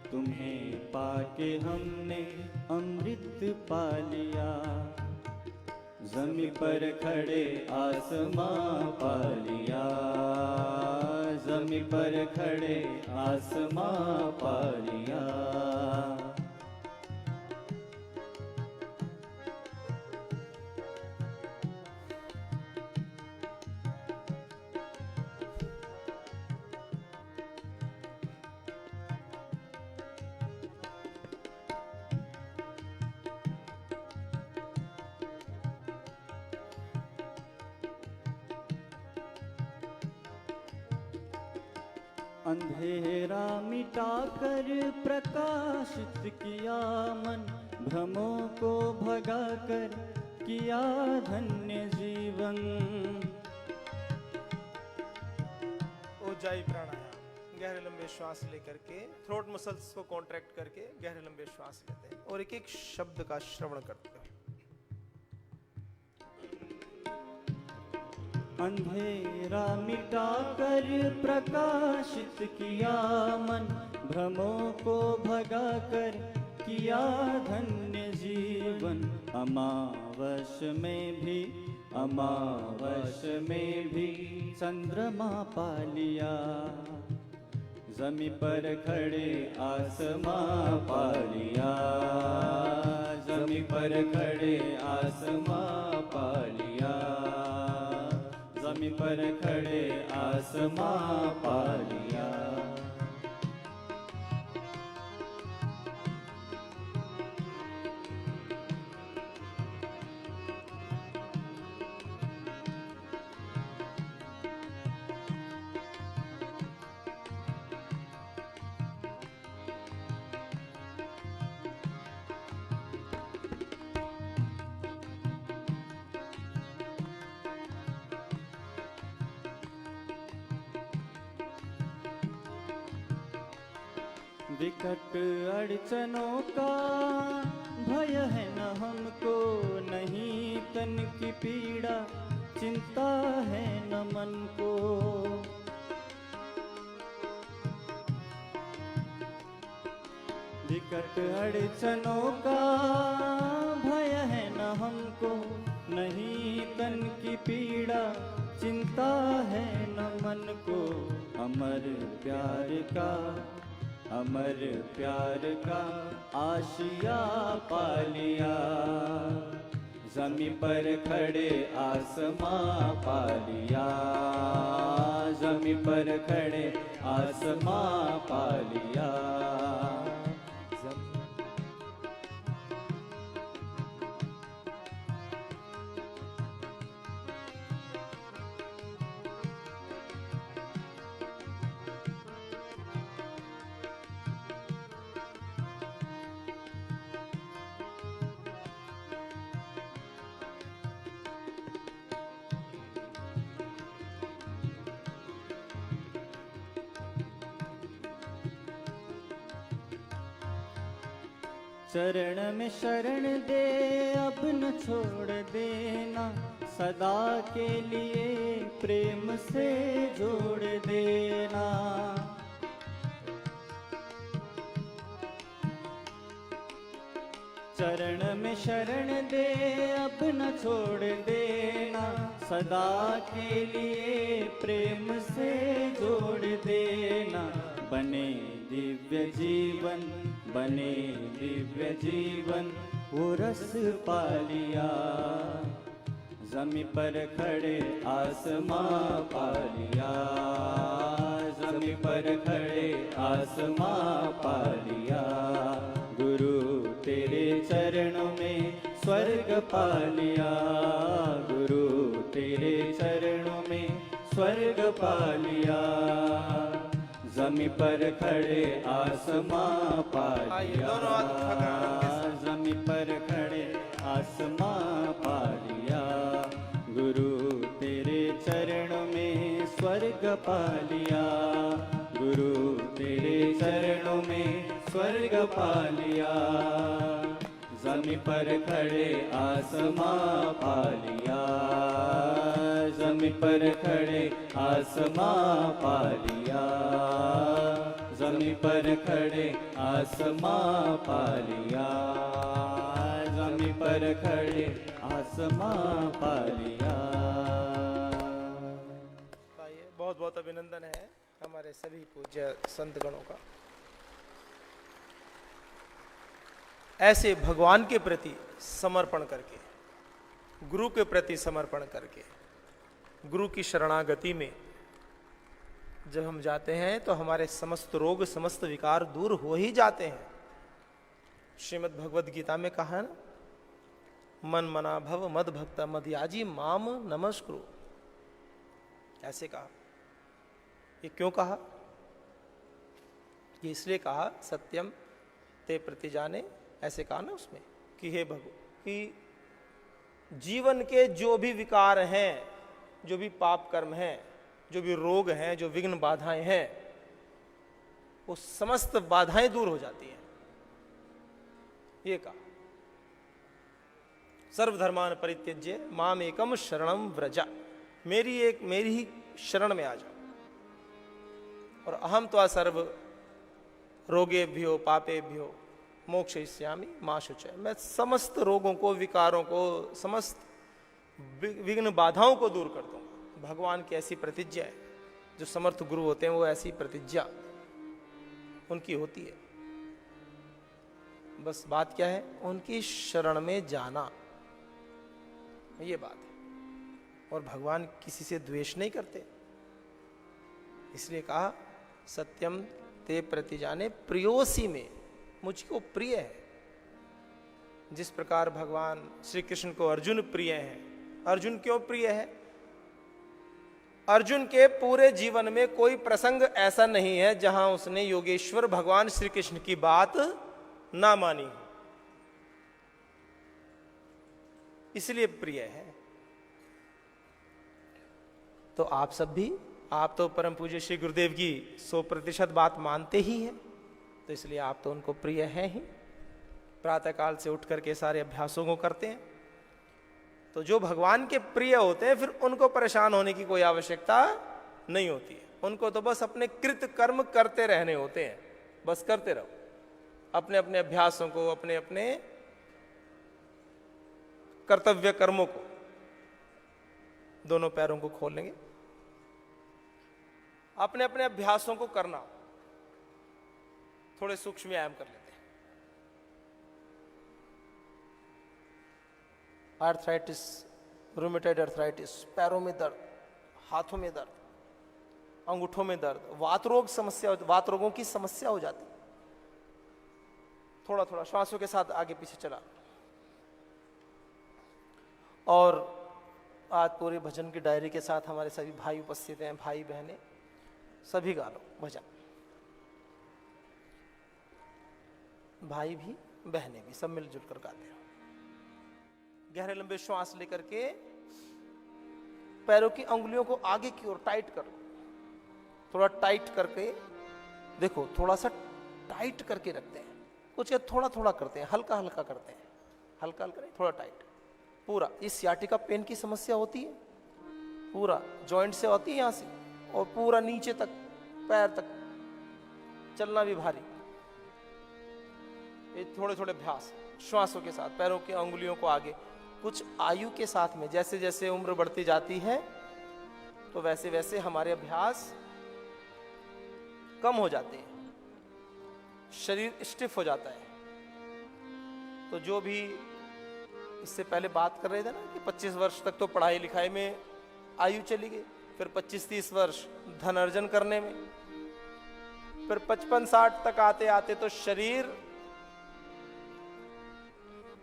तुम्हें पाके हमने अमृत पा लिया, जमी पर खड़े आसमां पा लिया, जमी पर खड़े आसमां पा लिया। अंधेरा मिटाकर प्रकाशित किया मन, भ्रमों को भगाकर किया धन्य जीवन। ऊंचाई प्राणायाम, गहरे लंबे श्वास लेकर के थ्रोट मसल्स को कॉन्ट्रैक्ट करके गहरे लंबे श्वास लेते हैं और एक एक शब्द का श्रवण करते हैं। अंधेरा मिटाकर प्रकाशित किया मन, भ्रमों को भगाकर किया धन्य जीवन। अमावस में भी, अमावस में भी चंद्रमा पा लिया, जमी पर खड़े आसमां पा लिया, जमी पर खड़े आसमां पा लिया, जमी पर खड़े आसमां पा लिया। विकट अड़चनों का भय है न हमको, नहीं तन की पीड़ा चिंता है न मन को। विकट अड़चनों का भय है न हमको, नहीं तन की पीड़ा चिंता है न मन को। अमर प्यार का आशिया पा लिया, ज़मीं पर खड़े आसमां पा लिया, ज़मीं पर खड़े आसमां पा लिया। चरण में शरण दे अब न छोड़ देना, सदा के लिए प्रेम से जोड़ देना। चरण में शरण दे अब न छोड़ देना, सदा के लिए प्रेम से जोड़ देना। बने दिव्य जीवन वो रस पा लिया, ज़मीं पर खड़े आसमां पा लिया, ज़मीं पर खड़े आसमां पा लिया। गुरु तेरे चरणों में स्वर्ग पा लिया, गुरु तेरे चरणों में स्वर्ग पा लिया। ज़मीं पर खड़े आसमां पा लिया, ज़मीं पर खड़े आसमां पा लिया। गुरु तेरे चरणों में स्वर्ग पा लिया, गुरु तेरे चरणों में स्वर्ग पा लिया। ज़मीं पर खड़े आसमां पा लिया, ज़मीं पर खड़े आसमां पा लिया, ज़मीं पर खड़े आसमां पा लिया, ज़मीं पर खड़े आसमां पा लिया। बहुत बहुत अभिनंदन है हमारे सभी पूज्य संत गणों का। ऐसे भगवान के प्रति समर्पण करके, गुरु के प्रति समर्पण करके, गुरु की शरणागति में जब हम जाते हैं तो हमारे समस्त रोग समस्त विकार दूर हो ही जाते हैं। श्रीमद् भगवद गीता में कहा है ना, मन मना भव मद भक्त मदयाजी माम नमस्कुरु, ऐसे कहा। ये क्यों कहा? ये इसलिए कहा, सत्यम ते प्रति जाने, ऐसे कहा ना उसमें कि हे भगवान, कि जीवन के जो भी विकार हैं, जो भी पाप कर्म हैं, जो भी रोग हैं, जो विघ्न बाधाएं हैं, वो समस्त बाधाएं दूर हो जाती हैं। ये कहा, सर्वधर्मान परित्यज्य माम एकम शरणम व्रजा, मेरी ही शरण में आ जाओ। और अहम त्वा सर्व रोगेभ्यो पापेभ्यो मोक्षयिष्यामि मा शुचय, मैं समस्त रोगों को, विकारों को, समस्त विघ्न बाधाओं को दूर कर दूंगा। भगवान की ऐसी प्रतिज्ञा है, जो समर्थ गुरु होते हैं वो ऐसी प्रतिज्ञा उनकी होती है। बस बात क्या है? उनकी शरण में जाना, ये बात है। और भगवान किसी से द्वेष नहीं करते, इसलिए कहा सत्यम ते प्रति जाने प्रियोसी में, मुझको प्रिय है। जिस प्रकार भगवान श्री कृष्ण को अर्जुन प्रिय है। अर्जुन क्यों प्रिय है? अर्जुन के पूरे जीवन में कोई प्रसंग ऐसा नहीं है जहां उसने योगेश्वर भगवान श्री कृष्ण की बात ना मानी, इसलिए प्रिय है। तो आप सब भी, आप तो परम पूज्य श्री गुरुदेव की 100% बात मानते ही हैं, तो इसलिए आप तो उनको प्रिय हैं ही। प्रातःकाल से उठ करके सारे अभ्यासों को करते हैं। तो जो भगवान के प्रिय होते हैं फिर उनको परेशान होने की कोई आवश्यकता नहीं होती है। उनको तो बस अपने कृत कर्म करते रहने होते हैं, बस करते रहो अपने अपने अभ्यासों को, अपने अपने कर्तव्य कर्मों को। दोनों पैरों को खोल लेंगे, अपने अपने अभ्यासों को करना। थोड़े सूक्ष्म व्यायाम कर लेते हैं। आर्थराइटिस, रूमेटॉइड आर्थराइटिस, पैरों में दर्द, हाथों में दर्द, अंगूठों में दर्द, वात रोग समस्या, वात रोगों की समस्या हो जाती। थोड़ा थोड़ा श्वासों के साथ आगे पीछे चला। और आज पूरे भजन की डायरी के साथ हमारे सभी भाई उपस्थित हैं, भाई बहनें सभी गा लो भजन, भाई भी बहनें भी सब मिलजुल कर गाते हैं। गहरे लंबे श्वास लेकर के पैरों की अंगुलियों को आगे की ओर टाइट करो, थोड़ा टाइट करके देखो, थोड़ा सा टाइट करके रखते हैं, कुछ थोड़ा थोड़ा करते हैं, हल्का हल्का करते हैं, हल्का हल्का नहीं, थोड़ा टाइट पूरा। इस सियाटिका पेन की समस्या होती है, पूरा जॉइंट से होती है यहां से और पूरा नीचे तक पैर तक चलना भी भारी। ये थोड़े थोड़े अभ्यास श्वासों के साथ पैरों की अंगुलियों को आगे। कुछ आयु के साथ में जैसे जैसे उम्र बढ़ती जाती है तो वैसे वैसे हमारे अभ्यास कम हो जाते हैं, शरीर स्टिफ हो जाता है। तो जो भी इससे पहले बात कर रहे थे ना कि 25 वर्ष तक तो पढ़ाई लिखाई में आयु चली गई, फिर 25-30 वर्ष धन अर्जन करने में, फिर 55-60 तक आते आते तो शरीर,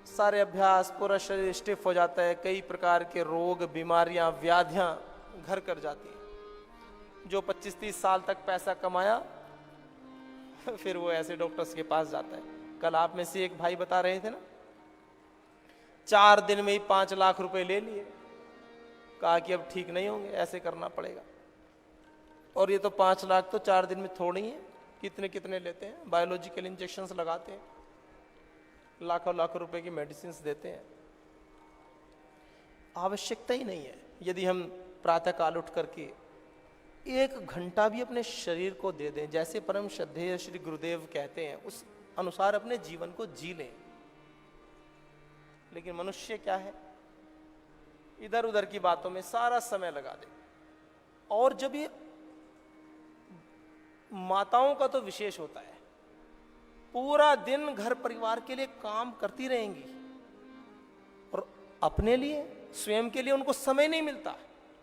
सारे अभ्यास, पूरा शरीर स्टिफ हो जाता है। कई प्रकार के रोग, बीमारियां, व्याधियां घर कर जाती हैं। जो 25-30 साल तक पैसा कमाया फिर वो ऐसे डॉक्टर्स के पास जाता है। कल आप में से एक भाई बता रहे थे ना, 4 दिन में ही 5 लाख रुपए ले लिए, कहा कि अब ठीक नहीं होंगे, ऐसे करना पड़ेगा। और ये तो 5 लाख तो 4 दिन में थोड़ी है, कितने कितने लेते हैं, बायोलॉजिकल इंजेक्शंस लगाते हैं, लाखों लाखों रुपए की मेडिसिन देते हैं। आवश्यकता ही नहीं है। यदि हम प्रातःकाल उठ करके 1 घंटा भी अपने शरीर को दे दें, जैसे परम श्रद्धेय श्री गुरुदेव कहते हैं, उस अनुसार अपने जीवन को जी लें। लेकिन मनुष्य क्या है, इधर उधर की बातों में सारा समय लगा दे। और जब ये माताओं का तो विशेष होता है, पूरा दिन घर परिवार के लिए काम करती रहेंगी और अपने लिए, स्वयं के लिए उनको समय नहीं मिलता।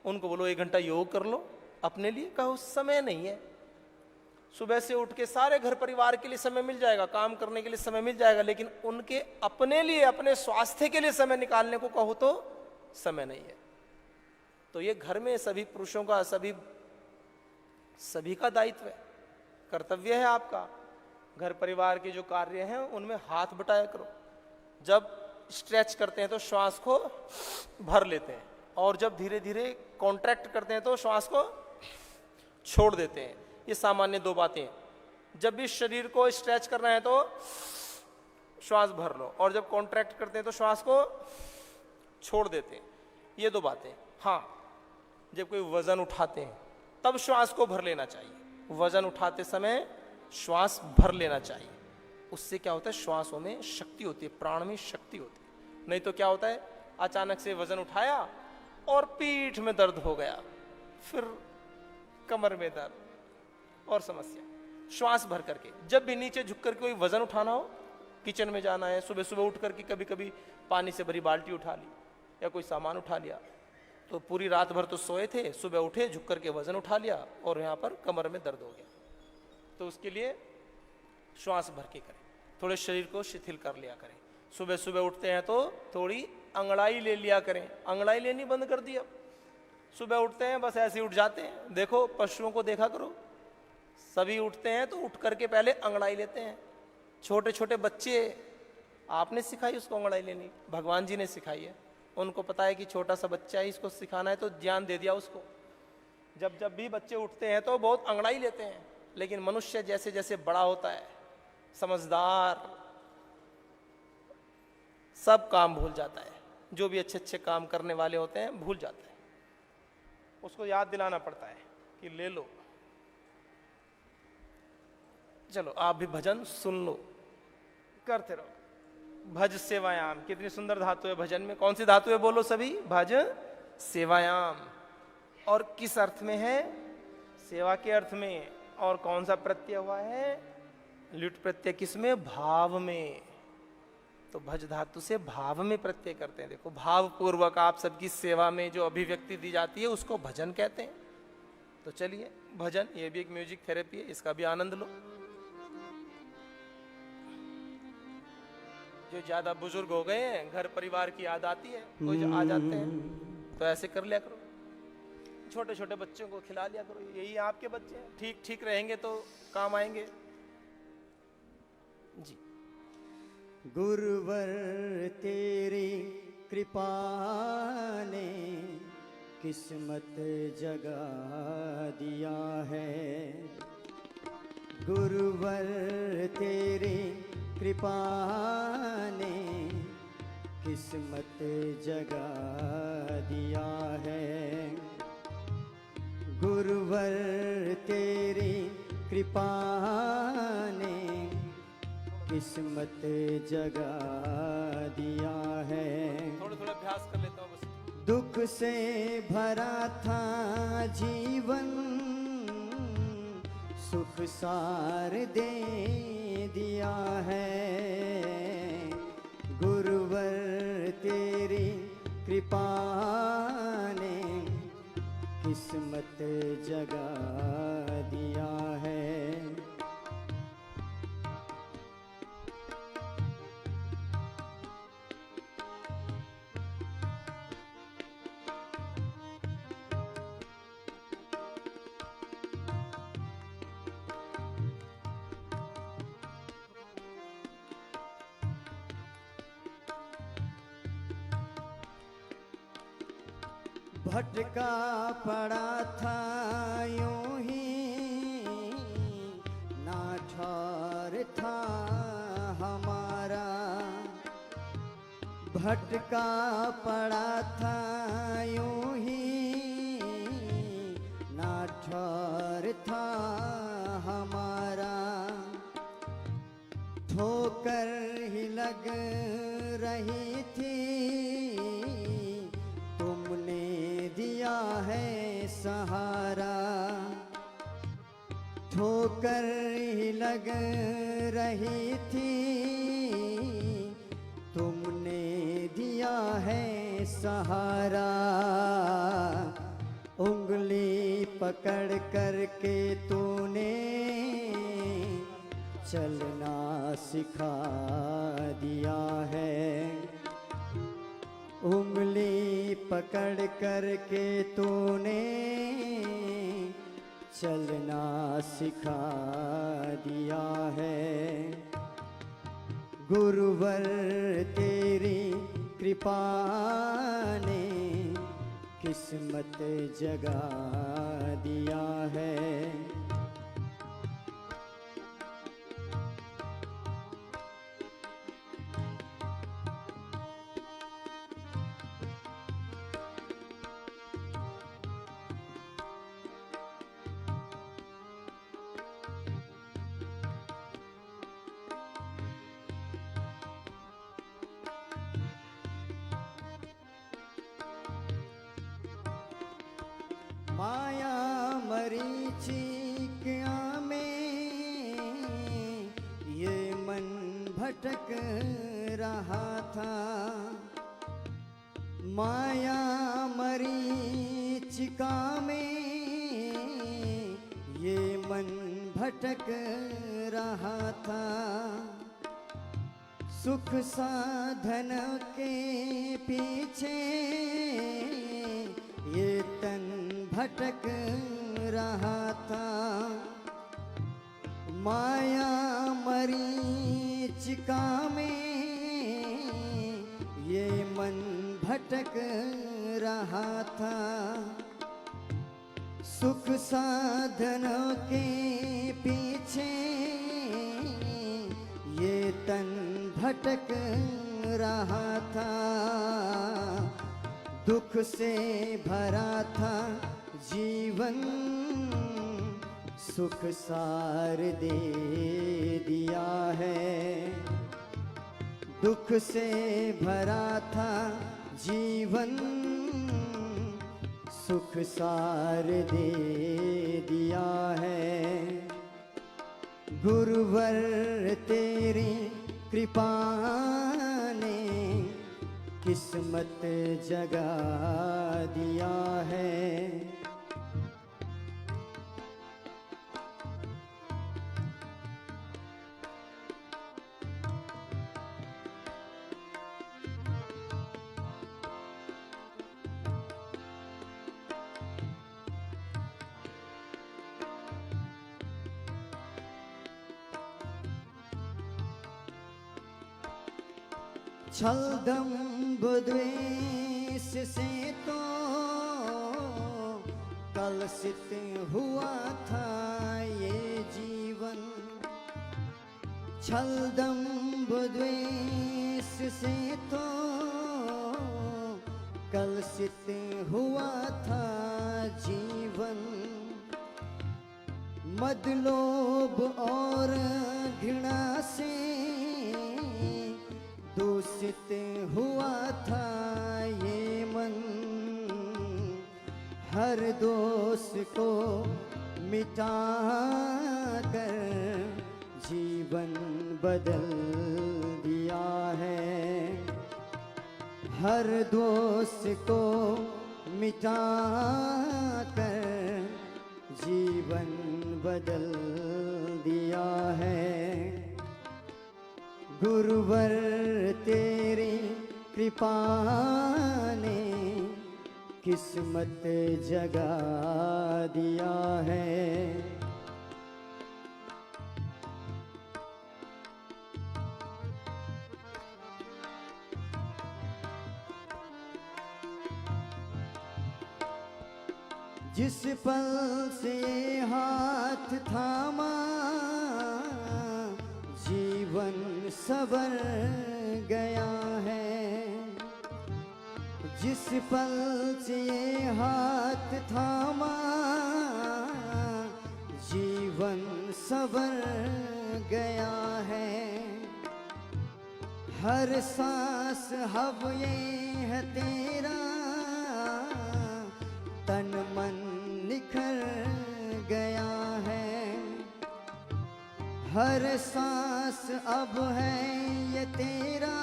उनको बोलो 1 घंटा योग कर लो, अपने लिए कहो समय नहीं है। सुबह से उठ के सारे घर परिवार के लिए समय मिल जाएगा, काम करने के लिए समय मिल जाएगा, लेकिन उनके अपने लिए, अपने स्वास्थ्य के लिए समय निकालने को कहो तो समय नहीं है। तो ये घर में सभी पुरुषों का, सभी का दायित्व है, कर्तव्य है आपका। घर परिवार के जो कार्य हैं उनमें हाथ बटाया करो। जब स्ट्रेच करते हैं तो श्वास को भर लेते हैं, और जब धीरे धीरे कॉन्ट्रैक्ट करते हैं तो श्वास को छोड़ देते हैं। ये सामान्य 2 बातें। जब भी शरीर को स्ट्रेच करना है तो श्वास भर लो, और जब कॉन्ट्रैक्ट करते हैं तो श्वास को छोड़ देते हैं। ये 2 बातें। हाँ, जब कोई वजन उठाते हैं तब श्वास को भर लेना चाहिए। वजन उठाते समय श्वास भर लेना चाहिए। उससे क्या होता है, श्वासों में शक्ति होती है, प्राण में शक्ति होती है। नहीं तो क्या होता है, अचानक से वजन उठाया और पीठ में दर्द हो गया, फिर कमर में दर्द और समस्या। श्वास भर करके, जब भी नीचे झुक कर कोई वजन उठाना हो, किचन में जाना है, सुबह सुबह उठ करके कभी कभी पानी से भरी बाल्टी उठा ली या कोई सामान उठा लिया, तो पूरी रात भर तो सोए थे, सुबह उठे, झुक करके वजन उठा लिया और यहाँ पर कमर में दर्द हो गया। तो उसके लिए श्वास भर के करें, थोड़े शरीर को शिथिल कर लिया करें। सुबह सुबह उठते हैं तो थोड़ी अंगड़ाई ले लिया करें। अंगड़ाई लेनी बंद कर दी अब। सुबह उठते हैं बस ऐसे ही उठ जाते हैं। देखो पशुओं को देखा करो, सभी उठते हैं तो उठ करके पहले अंगड़ाई लेते हैं। छोटे छोटे बच्चे, आपने सिखाई उसको अंगड़ाई लेनी, भगवान जी ने सिखाई है। उनको पता है कि छोटा सा बच्चा है, इसको सिखाना है, तो ज्ञान दे दिया उसको। जब जब भी बच्चे उठते हैं तो बहुत अंगड़ाई लेते हैं। लेकिन मनुष्य जैसे जैसे बड़ा होता है समझदार, सब काम भूल जाता है। जो भी अच्छे अच्छे काम करने वाले होते हैं भूल जाता है, उसको याद दिलाना पड़ता है कि ले लो। चलो आप भी भजन सुन लो, करते रहो। भज सेवायाम, कितनी सुंदर धातु है भजन में। कौन सी धातु है बोलो सभी? भज सेवायाम। और किस अर्थ में है? सेवा के अर्थ में। और कौन सा प्रत्यय हुआ है? ल्युट प्रत्यय। किसमें? भाव में। तो भज धातु से भाव में प्रत्यय करते हैं। देखो, भाव पूर्वक आप सबकी सेवा में जो अभिव्यक्ति दी जाती है उसको भजन कहते हैं। तो चलिए, भजन ये भी एक म्यूजिक थेरेपी है, इसका भी आनंद लो। जो ज्यादा बुजुर्ग हो गए हैं, घर परिवार की याद आती है, कोई आ जाते हैं, तो ऐसे कर लिया करो। छोटे छोटे बच्चों को खिला लिया करो, यही आपके बच्चे हैं, ठीक ठीक रहेंगे तो काम आएंगे जी। गुरुवर तेरी कृपा ने किस्मत जगा दिया है। गुरुवर तेरी कृपा ने किस्मत जगा दिया है। गुरुवर तेरी कृपा ने किस्मत जगा दिया है। थोड़ा थोड़ा अभ्यास कर लेता हूँ बस। दुख से भरा था जीवन, सुख सार दे दिया है। गुरुवर तेरी कृपा ने किस्मत जगा दिया है। भटका पड़ा था यूं ही, ना ठौर था हमारा। भटका पड़ा था यूं ही, ना ठौर था हमारा। ठोकर ही लग रही थी, दिया है सहारा। ठोकर ही लग रही थी, तुमने दिया है सहारा। उंगली पकड़ करके तूने चलना सिखा दिया है। उंगली पकड़ करके तूने चलना सिखा दिया है। गुरुवर तेरी कृपा ने किस्मत जगा दिया है। माया मरीचिका में ये मन भटक रहा था। माया मरीचिका में ये मन भटक रहा था। सुख साधन के पीछे ये तन भटक रहा था। माया मरीचिका में ये मन भटक रहा था। सुख साधनों के पीछे तन भटक रहा था, दुख से भरा था जीवन, सुख सार दे दिया है। दुख से भरा था जीवन, सुख सार दे दिया है। गुरुवर तेरी कृपा ने किस्मत जगा दिया है। छल दंभ द्वेष से तो कलुषित हुआ था ये जीवन। छल दंभ द्वेष से तो कलुषित हुआ था जीवन। मद लोभ और घृणा से दूषित हुआ था ये मन। हर दोष को मिटा कर जीवन बदल दिया है। हर दोष को मिटा कर जीवन बदल दिया है। गुरुवर तेरी कृपा ने किस्मत जगा दिया है। जिस पल से हाथ थामा जीवन सवर गया है। जिस पल से हाथ थामा जीवन सवर गया है। हर सांस हव ये है तेरा, तन मन निखर गया है। हर सांस अब है ये तेरा,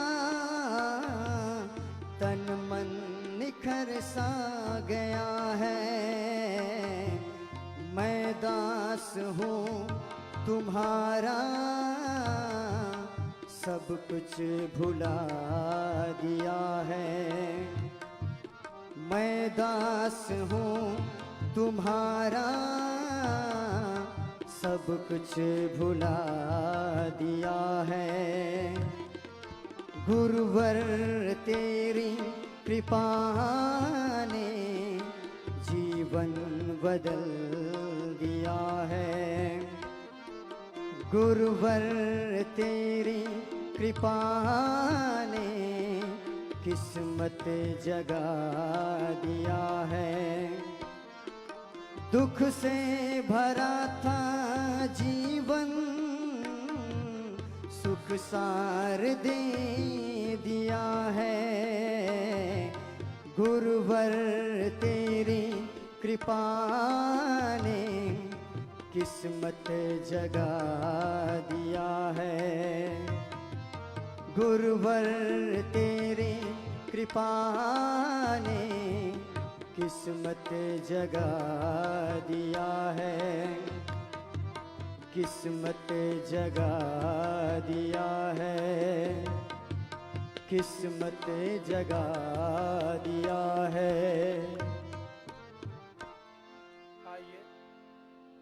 तन मन निखर सा गया है। मैं दास हूँ तुम्हारा, सब कुछ भुला दिया है। मैं दास हूँ तुम्हारा, सब कुछ भुला दिया है। गुरुवर तेरी कृपा ने जीवन बदल दिया है। गुरुवर तेरी कृपा ने किस्मत जगा दिया है। दुख से भरा था जीवन, सुख सार दे दिया है। गुरुवर तेरी कृपा ने किस्मत जगा दिया है। गुरुवर तेरी कृपा ने किस्मत जगा दिया है। किस्मत जगा दिया है। किस्मत जगा दिया है। आइए,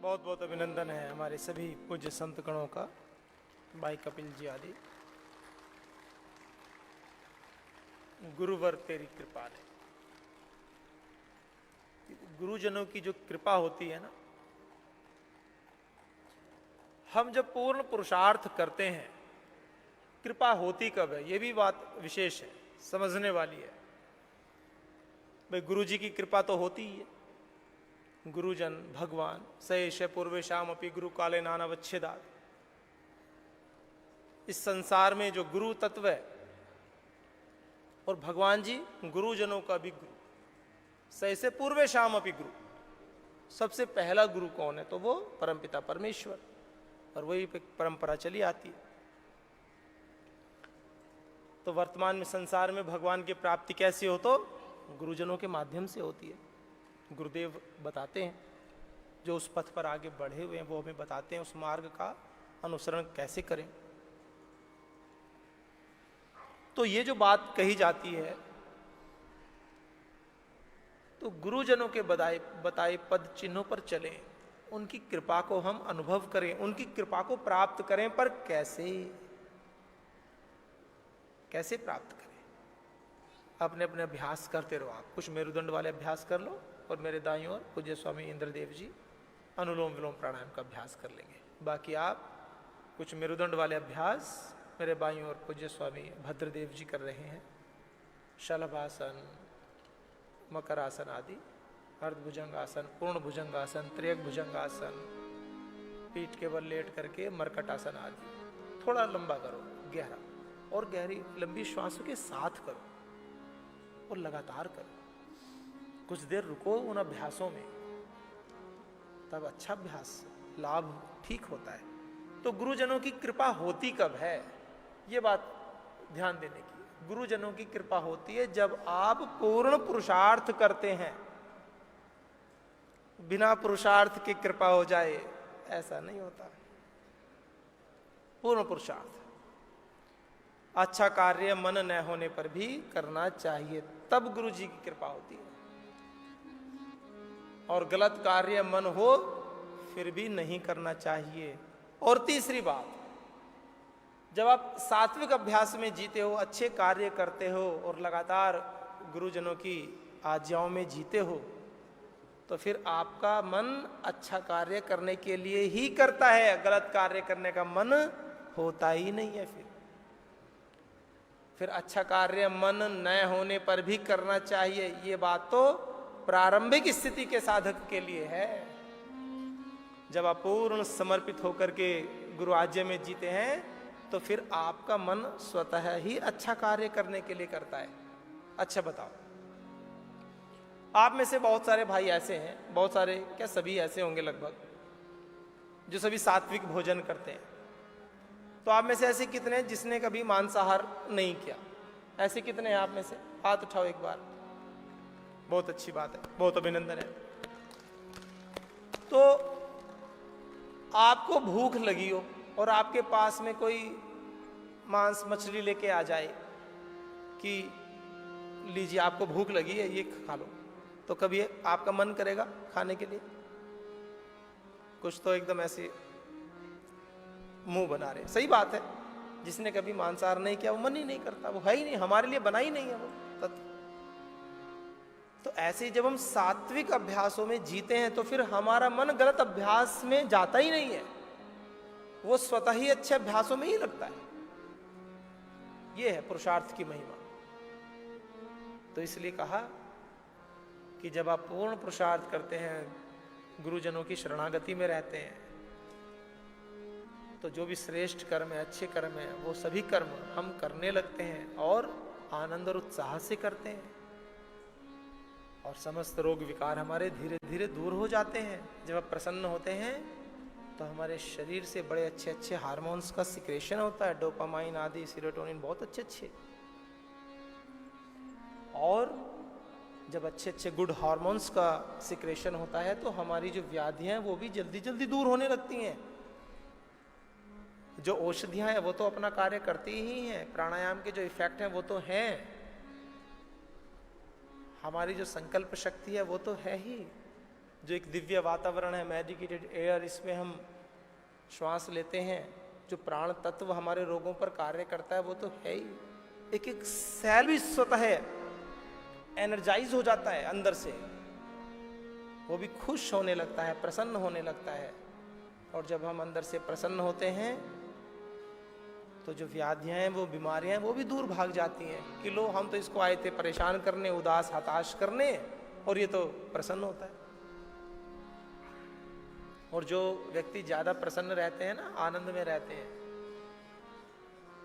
बहुत बहुत अभिनंदन है हमारे सभी पूज्य संत गणों का, भाई कपिल जी आदि। गुरुवर तेरी कृपा ने, गुरुजनों की जो कृपा होती है ना, हम जब पूर्ण पुरुषार्थ करते हैं कृपा होती कब है, ये भी बात विशेष है, समझने वाली है। भाई गुरु जी की कृपा तो होती ही है। गुरुजन भगवान सएश पूर्वेशाम अपि गुरु काले नानावच्छेदात्। इस संसार में जो गुरु तत्व है, और भगवान जी गुरुजनों का भी गुरु, सएसे पूर्वेशाम अपि गुरु। सबसे पहला गुरु कौन है, तो वो परमपिता परमेश्वर, और वही परंपरा चली आती है। तो वर्तमान में संसार में भगवान की प्राप्ति कैसे हो, तो गुरुजनों के माध्यम से होती है। गुरुदेव बताते हैं, जो उस पथ पर आगे बढ़े हुए हैं वो हमें बताते हैं उस मार्ग का अनुसरण कैसे करें। तो ये जो बात कही जाती है, तो गुरुजनों के बताए पद चिन्हों पर चलें, उनकी कृपा को हम अनुभव करें, उनकी कृपा को प्राप्त करें, पर कैसे प्राप्त करें? अपने अपने अभ्यास करते रहो। आप कुछ मेरुदंड वाले अभ्यास कर लो, और मेरे दाईं ओर पूज्य स्वामी इंद्रदेव जी अनुलोम विलोम प्राणायाम का अभ्यास कर लेंगे। बाकी आप कुछ मेरुदंड वाले अभ्यास मेरे बाईं ओर पूज्य स्वामी भद्रदेव जी कर रहे हैं। शलभासन, मकरासन आदि, अर्धभुजंगासन, पूर्ण भुजंगासन, त्रियक भुजंगासन, पीठ के बल लेट करके मरकटासन आदि। थोड़ा लंबा करो, गहरा, और गहरी लंबी श्वासों के साथ करो, और लगातार करो। कुछ देर रुको उन अभ्यासों में, तब अच्छा अभ्यास लाभ ठीक होता है। तो गुरुजनों की कृपा होती कब है, ये बात ध्यान देने की। गुरुजनों की कृपा होती है जब आप पूर्ण पुरुषार्थ करते हैं। बिना पुरुषार्थ की कृपा हो जाए, ऐसा नहीं होता। पूर्ण पुरुषार्थ, अच्छा कार्य मन न होने पर भी करना चाहिए, तब गुरु जी की कृपा होती है। और गलत कार्य मन हो फिर भी नहीं करना चाहिए। और तीसरी बात, जब आप सात्विक अभ्यास में जीते हो, अच्छे कार्य करते हो, और लगातार गुरुजनों की आज्ञाओं में जीते हो, तो फिर आपका मन अच्छा कार्य करने के लिए ही करता है। गलत कार्य करने का मन होता ही नहीं है। फिर अच्छा कार्य मन न होने पर भी करना चाहिए, ये बात तो प्रारंभिक स्थिति के साधक के लिए है। जब आप पूर्ण समर्पित होकर के गुरु आज्ञा में जीते हैं, तो फिर आपका मन स्वतः ही अच्छा कार्य करने के लिए करता है। अच्छा बताओ, आप में से बहुत सारे भाई ऐसे हैं, बहुत सारे क्या सभी ऐसे होंगे लगभग, जो सभी सात्विक भोजन करते हैं। तो आप में से ऐसे कितने हैं जिसने कभी मांसाहार नहीं किया? ऐसे कितने हैं आप में से? हाथ उठाओ एक बार। बहुत अच्छी बात है, बहुत अभिनंदन है। तो आपको भूख लगी हो और आपके पास में कोई मांस मछली लेके आ जाए कि लीजिए आपको भूख लगी है, ये खा लो, तो कभी आपका मन करेगा खाने के लिए? कुछ तो एकदम ऐसे मुंह बना रहे। सही बात है, जिसने कभी मांसाहार नहीं किया वो मन ही नहीं करता, वो है ही नहीं, हमारे लिए बना ही नहीं है वो तत्व। तो ऐसे जब हम सात्विक अभ्यासों में जीते हैं तो फिर हमारा मन गलत अभ्यास में जाता ही नहीं है, वो स्वतः ही अच्छे अभ्यासों में ही लगता है। ये है पुरुषार्थ की महिमा। तो इसलिए कहा कि जब आप पूर्ण पुरुषार्थ करते हैं, गुरुजनों की शरणागति में रहते हैं, तो जो भी श्रेष्ठ कर्म है, अच्छे कर्म है, वो सभी कर्म हम करने लगते हैं और आनंद और उत्साह से करते हैं, और समस्त रोग विकार हमारे धीरे धीरे दूर हो जाते हैं। जब आप प्रसन्न होते हैं तो हमारे शरीर से बड़े अच्छे अच्छे हार्मोन्स का सिक्रेशन होता है, डोपामाइन आदि, सीरोटोनिन, बहुत अच्छे अच्छे। और जब अच्छे अच्छे गुड हार्मोन्स का सिक्रेशन होता है तो हमारी जो व्याधियां हैं वो भी जल्दी जल्दी दूर होने लगती हैं। जो औषधियां हैं वो तो अपना कार्य करती ही हैं, प्राणायाम के जो इफेक्ट हैं वो तो हैं, हमारी जो संकल्प शक्ति है वो तो है ही, जो एक दिव्य वातावरण है, मेडिकेटेड एयर, इसमें हम श्वास लेते हैं, जो प्राण तत्व हमारे रोगों पर कार्य करता है वो तो है ही। एक एक सेल भी स्वतः एनर्जाइज हो जाता है अंदर से, वो भी खुश होने लगता है, प्रसन्न होने लगता है। और जब हम अंदर से प्रसन्न होते हैं तो जो व्याधियां हैं, वो बीमारियां हैं, वो भी दूर भाग जाती हैं कि लो हम तो इसको आए थे परेशान करने, उदास हताश करने, और ये तो प्रसन्न होता है। और जो व्यक्ति ज्यादा प्रसन्न रहते हैं ना, आनंद में रहते हैं,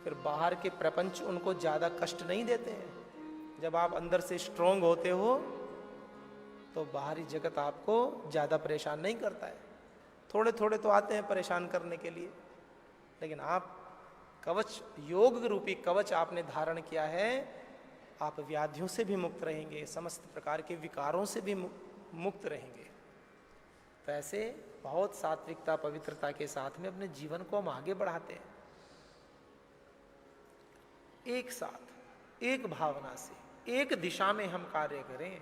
फिर बाहर के प्रपंच उनको ज्यादा कष्ट नहीं देते हैं। जब आप अंदर से स्ट्रोंग होते हो तो बाहरी जगत आपको ज्यादा परेशान नहीं करता है। थोड़े थोड़े तो आते हैं परेशान करने के लिए, लेकिन आप कवच, योग रूपी कवच आपने धारण किया है, आप व्याधियों से भी मुक्त रहेंगे, समस्त प्रकार के विकारों से भी मुक्त रहेंगे। तो ऐसे बहुत सात्विकता, पवित्रता के साथ में अपने जीवन को हम आगे बढ़ाते हैं। एक साथ, एक भावना से, एक दिशा में हम कार्य करें,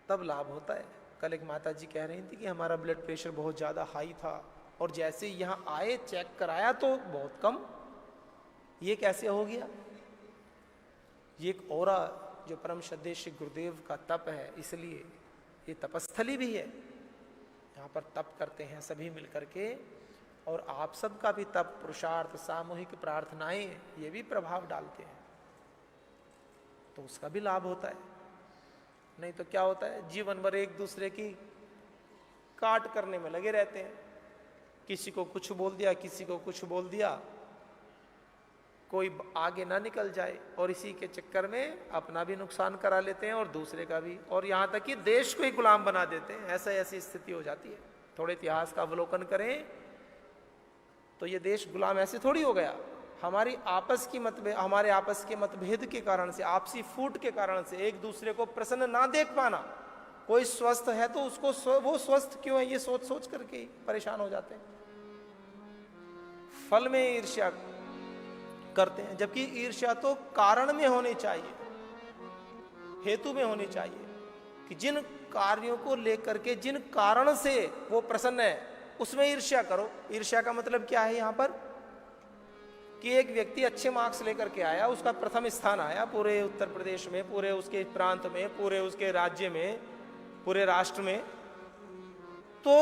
तब लाभ होता है। कल एक माता जी कह रही थी कि हमारा ब्लड प्रेशर बहुत ज़्यादा हाई था और जैसे यहाँ आए चेक कराया तो बहुत कम। ये कैसे हो गया? ये एक औरा जो परम श्रद्धेय श्री गुरुदेव का तप है, इसलिए ये तपस्थली भी है। यहाँ पर तप करते हैं सभी मिलकर के, और आप सबका भी तप, पुरुषार्थ, सामूहिक प्रार्थनाएं, ये भी प्रभाव डालते हैं, तो उसका भी लाभ होता है। नहीं तो क्या होता है, जीवन भर एक दूसरे की काट करने में लगे रहते हैं। किसी को कुछ बोल दिया, किसी को कुछ बोल दिया, कोई आगे ना निकल जाए, और इसी के चक्कर में अपना भी नुकसान करा लेते हैं और दूसरे का भी, और यहाँ तक कि देश को ही गुलाम बना देते हैं। ऐसी स्थिति हो जाती है। थोड़े इतिहास का अवलोकन करें तो ये देश गुलाम ऐसे थोड़ी हो गया। हमारे आपस के मतभेद के कारण से, आपसी फूट के कारण से, एक दूसरे को प्रसन्न ना देख पाना। कोई स्वस्थ है तो उसको वो स्वस्थ क्यों है, ये सोच सोच करके ही परेशान हो जाते हैं। फल में ईर्ष्या करते हैं, जबकि ईर्ष्या तो कारण में होनी चाहिए, हेतु में होनी चाहिए, कि जिन कार्यों को लेकर के, जिन कारण से वो प्रसन्न है, उसमें ईर्ष्या करो। ईर्ष्या का मतलब क्या है यहाँ पर, कि एक व्यक्ति अच्छे मार्क्स लेकर के आया, उसका प्रथम स्थान आया पूरे उत्तर प्रदेश में, पूरे उसके प्रांत में, पूरे उसके राज्य में, पूरे राष्ट्र में, तो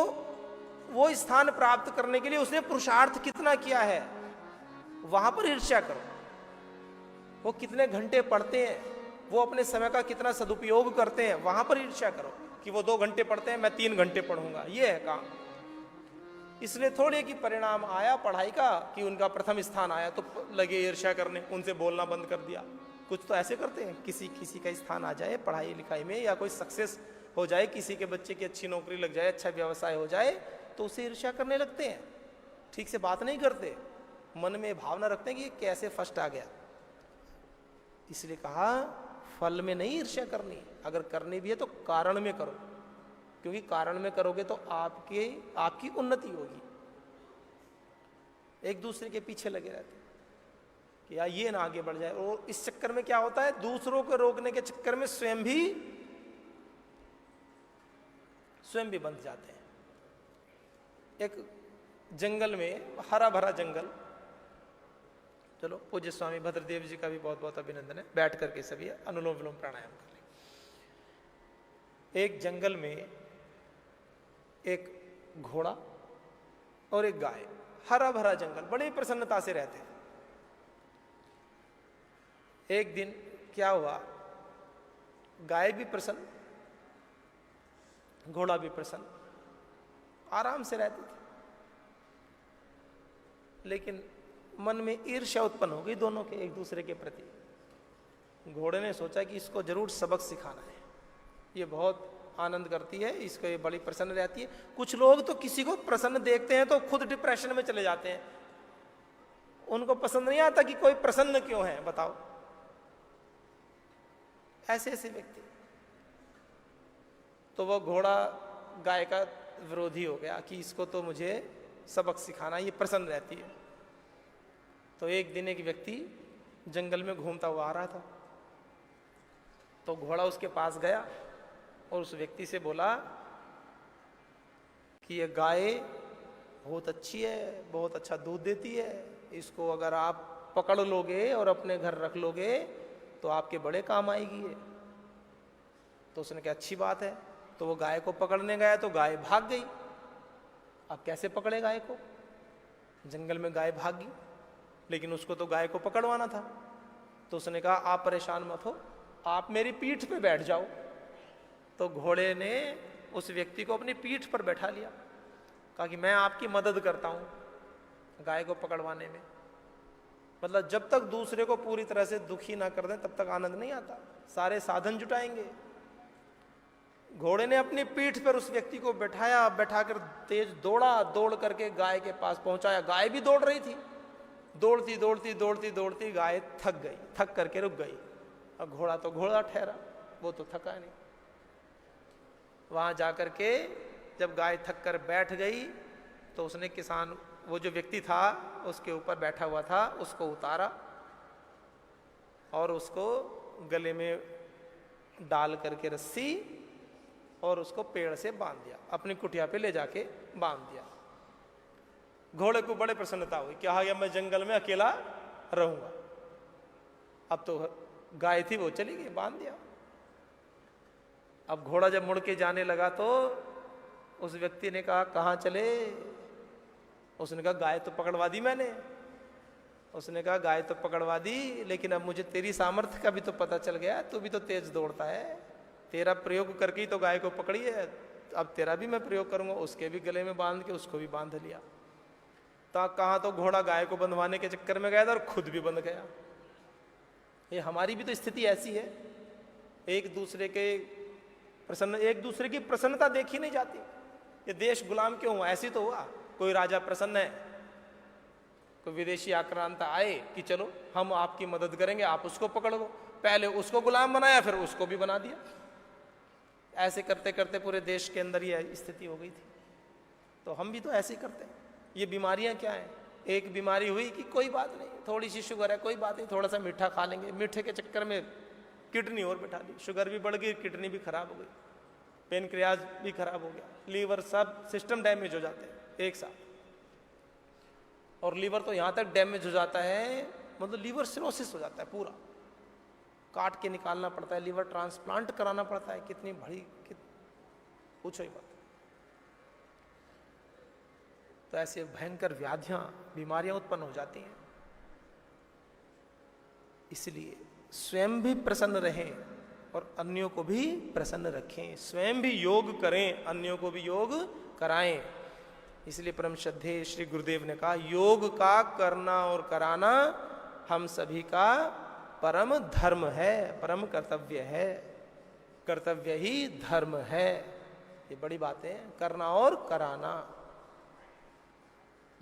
वो स्थान प्राप्त करने के लिए उसने पुरुषार्थ कितना किया है, वहां पर ईर्ष्या करो। वो कितने घंटे पढ़ते हैं, वो अपने समय का कितना सदुपयोग करते हैं, वहां पर ईर्ष्या करो। कि वो 2 घंटे पढ़ते हैं, मैं 3 घंटे पढ़ूंगा, ये है काम। इसलिए थोड़े की परिणाम आया पढ़ाई का कि उनका प्रथम स्थान आया, तो लगे ईर्ष्या करने, उनसे बोलना बंद कर दिया। कुछ तो ऐसे करते हैं, किसी का स्थान आ जाए पढ़ाई लिखाई में, या कोई सक्सेस हो जाए, किसी के बच्चे की अच्छी नौकरी लग जाए, अच्छा व्यवसाय हो जाए, तो उसे ईर्ष्या करने लगते हैं। ठीक से बात नहीं करते, मन में भावना रखते हैं कि ये कैसे फर्स्ट आ गया। इसलिए कहा फल में नहीं ईर्ष्या करनी, अगर करनी भी है तो कारण में करो, क्योंकि कारण में करोगे तो आपकी उन्नति होगी। एक दूसरे के पीछे लगे रहते कि यार ये ना आगे बढ़ जाए, और इस चक्कर में क्या होता है, दूसरों को रोकने के चक्कर में स्वयं भी बंध जाते हैं। एक जंगल में, हरा भरा जंगल, चलो पूज्य स्वामी भद्रदेव जी का भी बहुत बहुत अभिनंदन है, बैठ करके सभी अनुलोम विलोम प्राणायाम कर ले। एक जंगल में एक घोड़ा और एक गाय, हरा भरा जंगल, बड़ी प्रसन्नता से रहते हैं। एक दिन क्या हुआ, गाय भी प्रसन्न, घोड़ा भी प्रसन्न, आराम से रहते थे, लेकिन मन में ईर्ष्या उत्पन्न हो गई दोनों के एक दूसरे के प्रति। घोड़े ने सोचा कि इसको जरूर सबक सिखाना है, ये बहुत आनंद करती है, इसको ये बड़ी प्रसन्न रहती है। कुछ लोग तो किसी को प्रसन्न देखते हैं तो खुद डिप्रेशन में चले जाते हैं, उनको पसंद नहीं आता कि कोई प्रसन्न क्यों है, बताओ। ऐसे व्यक्ति, तो वो घोड़ा गाय का विरोधी हो गया कि इसको तो मुझे सबक सिखाना, ये प्रसन्न रहती है। तो एक दिन एक व्यक्ति जंगल में घूमता हुआ आ रहा था, तो घोड़ा उसके पास गया और उस व्यक्ति से बोला कि ये गाय बहुत अच्छी है, बहुत अच्छा दूध देती है, इसको अगर आप पकड़ लोगे और अपने घर रख लोगे तो आपके बड़े काम आएगी ये। तो उसने कहा अच्छी बात है। तो वो गाय को पकड़ने गया तो गाय भाग गई। अब कैसे पकड़े गाय को, जंगल में गाय भागी, लेकिन उसको तो गाय को पकड़वाना था। तो उसने कहा आप परेशान मत हो, आप मेरी पीठ पे बैठ जाओ। तो घोड़े ने उस व्यक्ति को अपनी पीठ पर बैठा लिया, कहा कि मैं आपकी मदद करता हूं गाय को पकड़वाने में। मतलब जब तक दूसरे को पूरी तरह से दुखी ना कर दें तब तक आनंद नहीं आता, सारे साधन जुटाएंगे। घोड़े ने अपनी पीठ पर उस व्यक्ति को बैठाया, बैठाकर तेज दौड़ा, दौड़ करके गाय के पास पहुंचाया। गाय भी दौड़ रही थी, दौड़ती दौड़ती दौड़ती दौड़ती गाय थक गई, थक करके रुक गई। अब घोड़ा तो घोड़ा ठहरा, वो तो थका नहीं। वहां जाकर के जब गाय थक कर बैठ गई तो उसने किसान, वो जो व्यक्ति था उसके ऊपर बैठा हुआ था, उसको उतारा और उसको गले में डाल करके रस्सी और उसको पेड़ से बांध दिया, अपनी कुटिया पे ले जाके बांध दिया। घोड़े को बड़े प्रसन्नता हुई, क्या गया मैं जंगल में अकेला रहूंगा। अब तो गाय थी वो चली गई, बांध दिया। अब घोड़ा जब मुड़ के जाने लगा तो उस व्यक्ति ने कहा कहाँ चले? उसने कहा गाय तो पकड़वा दी मैंने। उसने कहा गाय तो पकड़वा दी, लेकिन अब मुझे तेरी सामर्थ्य का भी तो पता चल गया, तू भी तो तेज दौड़ता है, तेरा प्रयोग करके ही तो गाय को पकड़ी है, अब तेरा भी मैं प्रयोग करूंगा। उसके भी गले में बांध के उसको भी बांध लिया। तो कहाँ तो घोड़ा गाय को बंधवाने के चक्कर में गया था और खुद भी बंध गया। ये हमारी भी तो स्थिति ऐसी है, एक दूसरे की प्रसन्नता देखी नहीं जाती। ये देश गुलाम क्यों हुआ? ऐसी तो हुआ, कोई राजा प्रसन्न है, कोई विदेशी आक्रांता आए कि चलो हम आपकी मदद करेंगे, आप उसको पकड़ लो। पहले उसको गुलाम बनाया, फिर उसको भी बना दिया। ऐसे करते करते पूरे देश के अंदर ये स्थिति हो गई थी। तो हम भी तो ऐसे ही करते हैं। ये बीमारियां क्या हैं? एक बीमारी हुई कि कोई बात नहीं, थोड़ी सी शुगर है, कोई बात नहीं, थोड़ा सा मीठा खा लेंगे। मीठे के चक्कर में किडनी और बैठा दी, शुगर भी बढ़ गई, किडनी भी खराब हो गई, पेनक्रियाज भी खराब हो गया, लीवर, सब सिस्टम डैमेज हो जाते हैं एक साथ। और लीवर तो यहां तक डैमेज हो जाता है, मतलब लीवर सिरोसिस हो जाता है पूरा, काट के निकालना पड़ता है, लीवर ट्रांसप्लांट कराना पड़ता है। कितनी बड़ी पूछो ही बात। तो ऐसे भयंकर व्याधियां, बीमारियां उत्पन्न हो जाती हैं। इसलिए स्वयं भी प्रसन्न रहें और अन्यों को भी प्रसन्न रखें। स्वयं भी योग करें, अन्यों को भी योग कराएं। इसलिए परम श्रद्धेय श्री गुरुदेव ने कहा, योग का करना और कराना हम सभी का परम धर्म है, परम कर्तव्य है। कर्तव्य ही धर्म है। ये बड़ी बात है, करना और कराना।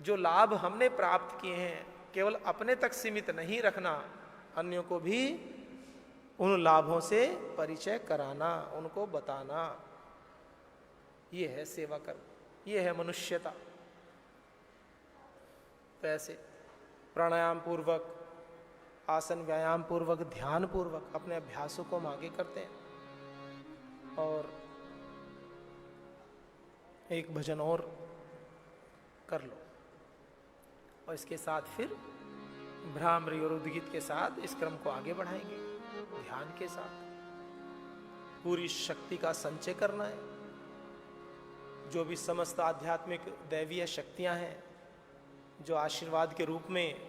जो लाभ हमने प्राप्त किए हैं केवल अपने तक सीमित नहीं रखना, अन्यों को भी उन लाभों से परिचय कराना, उनको बताना। ये है सेवा कर्म, ये है मनुष्यता। तो ऐसे प्राणायाम पूर्वक, आसन व्यायाम पूर्वक, ध्यान पूर्वक अपने अभ्यासों को हम आगे करते हैं। और एक भजन और कर लो और इसके साथ फिर भ्रामरी और उद्गीत के साथ इस क्रम को आगे बढ़ाएंगे। ध्यान के साथ पूरी शक्ति का संचय करना है। जो भी समस्त आध्यात्मिक दैवीय शक्तियां हैं, जो आशीर्वाद के रूप में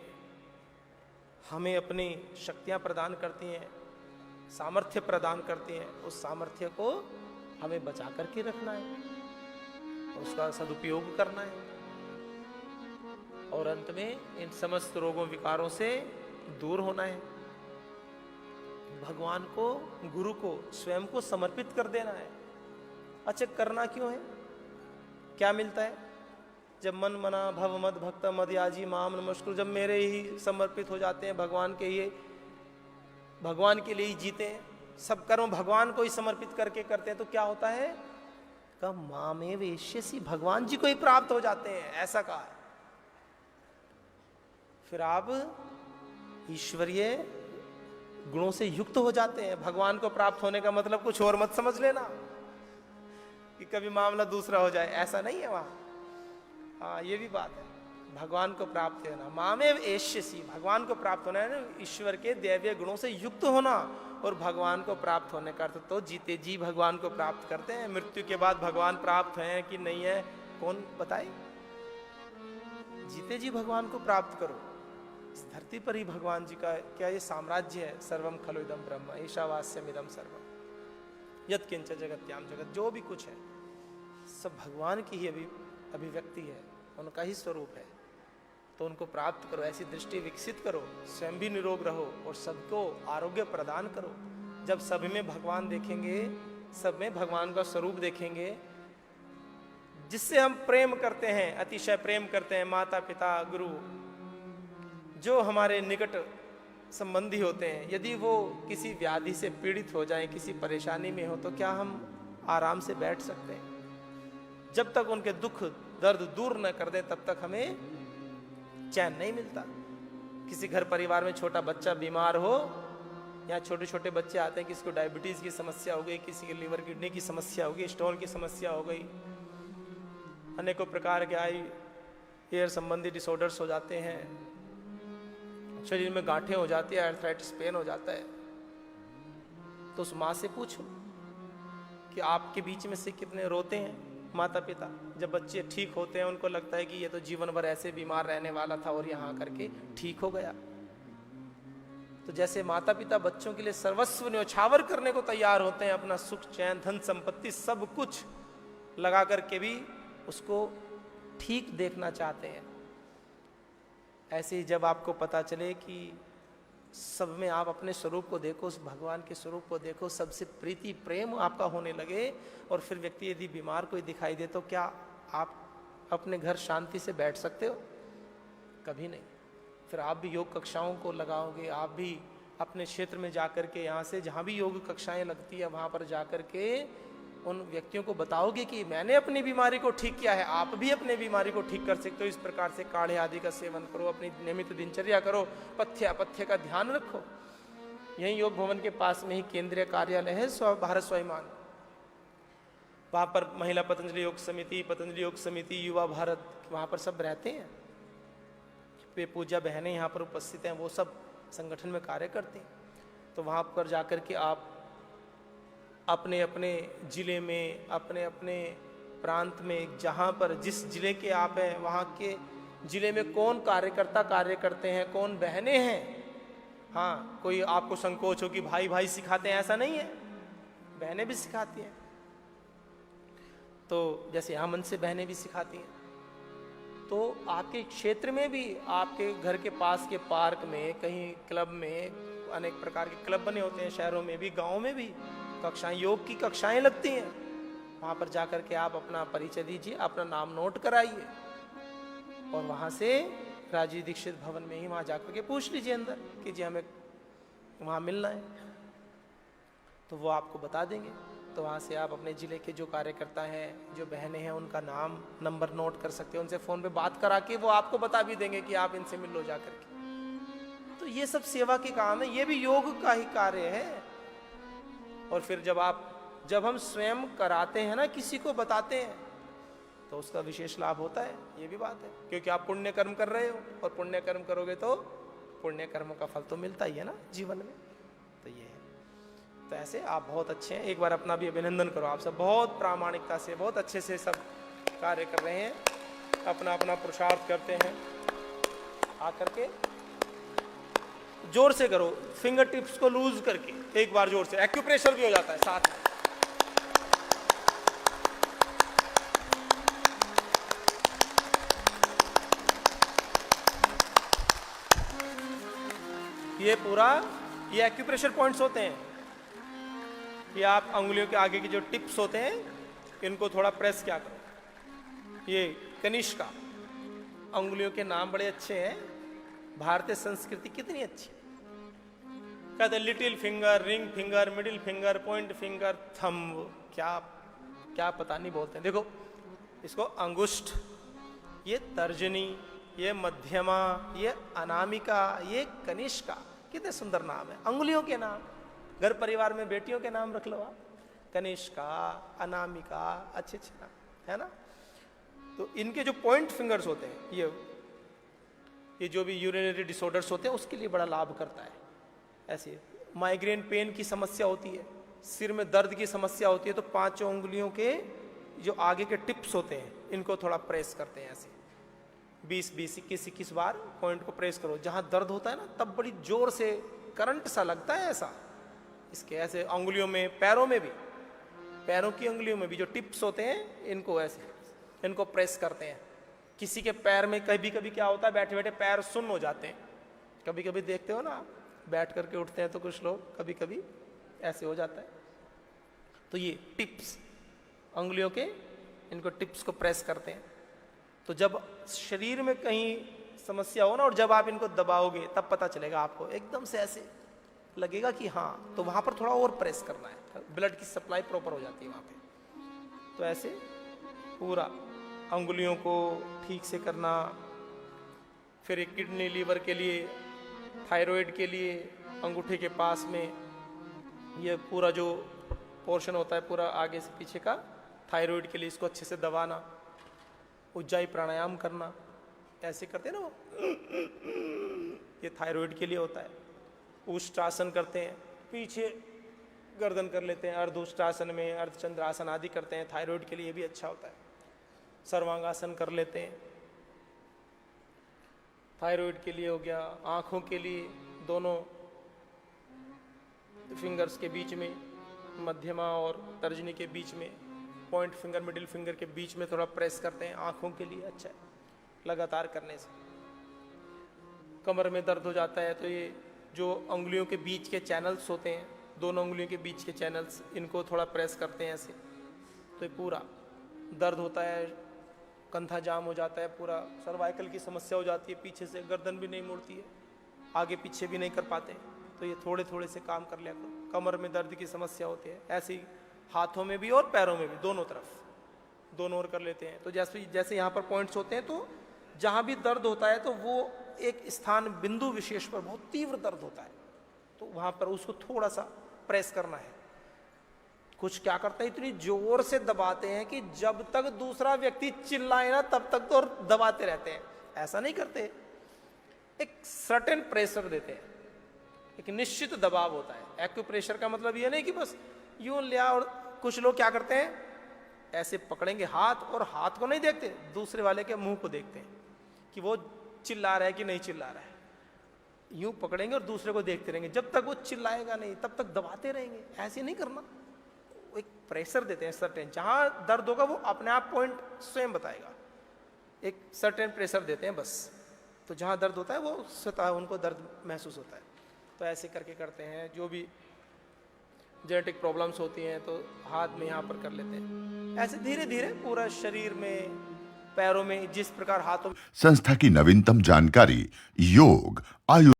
हमें अपनी शक्तियां प्रदान करती हैं, सामर्थ्य प्रदान करती हैं, उस सामर्थ्य को हमें बचा करके रखना है, उसका सदुपयोग करना है। और अंत में इन समस्त रोगों विकारों से दूर होना है। भगवान को, गुरु को, स्वयं को समर्पित कर देना है। अच्छा, करना क्यों है? क्या मिलता है? जब मन मना भव मद भक्त मद याजी माम नमस्कुर, जब मेरे ही समर्पित हो जाते हैं, भगवान के ही, भगवान के लिए ही जीते हैं, सब कर्म भगवान को ही समर्पित करके करते हैं, तो क्या होता है? का मामे वेश्यसी, भगवान जी को ही प्राप्त हो जाते हैं, ऐसा कहा है। फिर आप ईश्वरीय गुणों से युक्त हो जाते हैं। भगवान को प्राप्त होने का मतलब कुछ और मत समझ लेना कि कभी मामला दूसरा हो जाए, ऐसा नहीं है वहां। हाँ, ये भी बात है, भगवान को प्राप्त होना, मामे एष्यसी, भगवान को प्राप्त होना है ना, ईश्वर के दैवीय गुणों से युक्त होना। और भगवान को प्राप्त होने का अर्थ तो जीते जी भगवान को प्राप्त करते हैं। मृत्यु के बाद भगवान प्राप्त हैं कि नहीं है, कौन बताए? जीते जी भगवान को प्राप्त करो, इस धरती पर ही भगवान जी का क्या ये साम्राज्य है, सर्वम खलु इदम ब्रह्म ईशावास्यम इदम सर्वम यत् किंच जगत्याम जगत, जो भी कुछ है सब भगवान की ही अभिव्यक्ति है, उनका ही स्वरूप है। तो उनको प्राप्त करो, ऐसी दृष्टि विकसित करो, स्वयं भी निरोग रहो और सबको आरोग्य प्रदान करो। जब सब में भगवान देखेंगे, सब में भगवान का स्वरूप देखेंगे, जिससे हम प्रेम करते हैं, अतिशय प्रेम करते हैं, माता पिता गुरु, जो हमारे निकट संबंधी होते हैं, यदि वो किसी व्याधि से पीड़ित हो जाएं, किसी परेशानी में हो, तो क्या हम आराम से बैठ सकते हैं? जब तक उनके दुख दर्द दूर न कर दें तब तक हमें चैन नहीं मिलता। किसी घर परिवार में छोटा बच्चा बीमार हो, या छोटे छोटे बच्चे आते हैं, किसी को डायबिटीज की समस्या हो गई, किसी के लिवर किडनी की समस्या हो गई, स्टोन की समस्या हो गई, अनेकों प्रकार के एयर संबंधी डिसऑर्डर्स हो जाते हैं, शरीर में गांठें हो जाती है, आर्थराइटिस पेन हो जाता है। तो उस माँ से पूछो कि आपके बीच में से कितने रोते हैं माता पिता जब बच्चे ठीक होते हैं? उनको लगता है कि ये तो जीवन भर ऐसे बीमार रहने वाला था और यहाँ करके ठीक हो गया। तो जैसे माता पिता बच्चों के लिए सर्वस्व न्यौछावर करने को तैयार होते हैं, अपना सुख चैन धन संपत्ति सब कुछ लगा करके भी उसको ठीक देखना चाहते हैं, ऐसे ही जब आपको पता चले कि सब में आप अपने स्वरूप को देखो, उस भगवान के स्वरूप को देखो, सबसे प्रीति प्रेम आपका होने लगे, और फिर व्यक्ति यदि बीमार कोई दिखाई दे तो क्या आप अपने घर शांति से बैठ सकते हो? कभी नहीं। फिर आप भी योग कक्षाओं को लगाओगे, आप भी अपने क्षेत्र में जाकर के, यहाँ से जहाँ भी योग कक्षाएं लगती है वहाँ पर जाकर के उन व्यक्तियों को बताओगे कि मैंने अपनी बीमारी को ठीक किया है, आप भी अपनी बीमारी को ठीक कर सकते हो। इस प्रकार से काढ़े आदि का सेवन करो, अपनी नियमित दिनचर्या करो, पथ्य अपथ्य का ध्यान रखो। यही योग भवन के पास में ही केंद्रीय कार्यालय है भारत स्वाभिमान, वहाँ पर महिला पतंजलि योग समिति, युवा भारत, वहाँ पर सब रहते हैं। वे पूजा बहनें यहाँ पर उपस्थित हैं, वो सब संगठन में कार्य करते हैं। तो वहाँ पर जाकर के आप अपने अपने जिले में, अपने अपने प्रांत में, जहाँ पर जिस जिले के आप हैं वहाँ के जिले में कौन कार्यकर्ता कार्य करते हैं, कौन बहनें हैं। हाँ, कोई आपको संकोच हो कि भाई भाई सिखाते हैं, ऐसा नहीं है, बहनें भी सिखाती हैं। तो जैसे यहाँ मन से बहनें भी सिखाती हैं, तो आपके क्षेत्र में भी, आपके घर के पास के पार्क में, कहीं क्लब में, अनेक प्रकार के क्लब बने होते हैं, शहरों में भी, गाँव में भी कक्षाएं, योग की कक्षाएं लगती हैं। वहाँ पर जाकर के आप अपना परिचय दीजिए, अपना नाम नोट कराइए, और वहाँ से राजीव दीक्षित भवन में ही वहाँ जाकर के पूछ लीजिए अंदर कि जी हमें वहाँ मिलना है, तो वो आपको बता देंगे। तो वहाँ से आप अपने जिले के जो कार्यकर्ता हैं, जो बहनें हैं, उनका नाम नंबर नोट कर सकते हैं, उनसे फ़ोन पे बात करा के वो आपको बता भी देंगे कि आप इनसे मिल लो जा करके। तो ये सब सेवा के काम है, ये भी योग का ही कार्य है। और फिर जब हम स्वयं कराते हैं ना, किसी को बताते हैं, तो उसका विशेष लाभ होता है, ये भी बात है, क्योंकि आप पुण्य कर्म कर रहे हो, और पुण्य कर्म करोगे तो पुण्य कर्मों का फल तो मिलता ही है ना जीवन में। तो ये है। तो ऐसे आप बहुत अच्छे हैं, एक बार अपना भी अभिनंदन करो। आप सब बहुत प्रामाणिकता से, बहुत अच्छे से सब कार्य कर रहे हैं, अपना अपना पुरुषार्थ करते हैं। आकर के जोर से करो, फिंगर टिप्स को लूज करके एक बार जोर से, एक्यूप्रेशर भी हो जाता है साथ में। ये एक्यूप्रेशर पॉइंट्स होते हैं, ये आप अंगुलियों के आगे की जो टिप्स होते हैं, इनको थोड़ा प्रेस क्या करो। ये कनिष्का, अंगुलियों के नाम बड़े अच्छे हैं, भारतीय संस्कृति कितनी अच्छी। कहते little finger, ring finger, middle finger, point finger, thumb, क्या पता नहीं बोलते हैं। देखो इसको अंगुष्ठ, ये तर्जनी, ये मध्यमा, ये अनामिका, ये कनिष्का, कितने सुंदर नाम है, अंगुलियों के नाम। घर परिवार में बेटियों के नाम रख लो आप, कनिष्का, अनामिका, अच्छे अच्छे नाम है ना। तो इनके जो पॉइंट फिंगर्स होते हैं, ये जो भी यूरिनरी डिसऑर्डर्स होते हैं उसके लिए बड़ा लाभ करता है। ऐसे माइग्रेन पेन की समस्या होती है, सिर में दर्द की समस्या होती है, तो पांचों उंगलियों के जो आगे के टिप्स होते हैं इनको थोड़ा प्रेस करते हैं ऐसे, 20-20, 21-21 बार पॉइंट को प्रेस करो। जहां दर्द होता है ना तब बड़ी जोर से करंट सा लगता है ऐसा, इसके ऐसे अंगुलियों में, पैरों में भी, पैरों की अंगुलियों में भी जो टिप्स होते हैं इनको ऐसे, इनको प्रेस करते हैं। किसी के पैर में कभी कभी क्या होता है, बैठे बैठे पैर सुन्न हो जाते हैं, कभी कभी देखते हो ना, बैठ करके उठते हैं तो कुछ लोग कभी कभी ऐसे हो जाता है। तो ये टिप्स, अंगुलियों के इनको टिप्स को प्रेस करते हैं। तो जब शरीर में कहीं समस्या हो ना और जब आप इनको दबाओगे तब पता चलेगा आपको, एकदम से ऐसे लगेगा कि हाँ, तो वहां पर थोड़ा और प्रेस करना है, ब्लड की सप्लाई प्रॉपर हो जाती है वहां पे। तो ऐसे पूरा अंगुलियों को ठीक से करना। फिर एक किडनी, लीवर के लिए, थायराइड के लिए अंगूठे के पास में ये पूरा जो पोर्शन होता है पूरा आगे से पीछे का, थायराइड के लिए इसको अच्छे से दबाना। उज्जाई प्राणायाम करना, ऐसे करते हैं ना वो, ये थायराइड के लिए होता है। उष्ट्रासन करते हैं, पीछे गर्दन कर लेते हैं, अर्ध उष्ट्रासन में, अर्धचंद्रासन आदि करते हैं, थायराइड के लिए भी अच्छा होता है। सर्वांगासन कर लेते हैं, थायराइड के लिए हो गया। आंखों के लिए दोनों फिंगर्स के बीच में, मध्यमा और तर्जनी के बीच में, पॉइंट फिंगर, मिडिल फिंगर के बीच में थोड़ा प्रेस करते हैं, आंखों के लिए अच्छा है लगातार करने से। कमर में दर्द हो जाता है तो ये जो अंगुलियों के बीच के चैनल्स होते हैं, दोनों अंगुलियों के बीच के चैनल्स, इनको थोड़ा प्रेस करते हैं ऐसे, तो ये पूरा दर्द होता है, कंधा जाम हो जाता है, पूरा सर्वाइकल की समस्या हो जाती है, पीछे से गर्दन भी नहीं मुड़ती है, आगे पीछे भी नहीं कर पाते, तो ये थोड़े थोड़े से काम कर लिया करो। कमर में दर्द की समस्या होती है, ऐसे ही हाथों में भी और पैरों में भी, दोनों तरफ, दोनों ओर कर लेते हैं। तो जैसे जैसे यहाँ पर पॉइंट्स होते हैं, तो जहाँ भी दर्द होता है तो वो एक स्थान, बिंदु विशेष पर बहुत तीव्र दर्द होता है, तो वहाँ पर उसको थोड़ा सा प्रेस करना है। कुछ क्या करते हैं, इतनी जोर से दबाते हैं कि जब तक दूसरा व्यक्ति चिल्लाए ना तब तक तो और दबाते रहते हैं। ऐसा नहीं करते, एक सर्टेन प्रेशर देते हैं, एक निश्चित दबाव होता है। एक्यूप्रेशर का मतलब ये नहीं कि बस यूं लिया, और कुछ लोग क्या करते हैं, ऐसे पकड़ेंगे हाथ और हाथ को नहीं देखते, दूसरे वाले के मुंह को देखते हैं कि वो चिल्ला रहा है कि नहीं चिल्ला रहा है। यूं पकड़ेंगे और दूसरे को देखते रहेंगे, जब तक वो चिल्लाएगा नहीं तब तक दबाते रहेंगे। ऐसे नहीं करना, एक प्रेशर देते हैं सर्टेन, जहां दर्द होगा वो अपने आप पॉइंट स्वयं बताएगा, एक सर्टेन प्रेशर देते हैं बस। तो जहां दर्द होता है वो स्वतः उनको दर्द महसूस होता है। तो ऐसे करके करते हैं। जो भी जेनेटिक प्रॉब्लम्स होती हैं तो हाथ में यहाँ पर कर लेते हैं, ऐसे धीरे धीरे पूरा शरीर में, पैरों में, जिस प्रकार हाथों में। संस्था की नवीनतम जानकारी योग आयु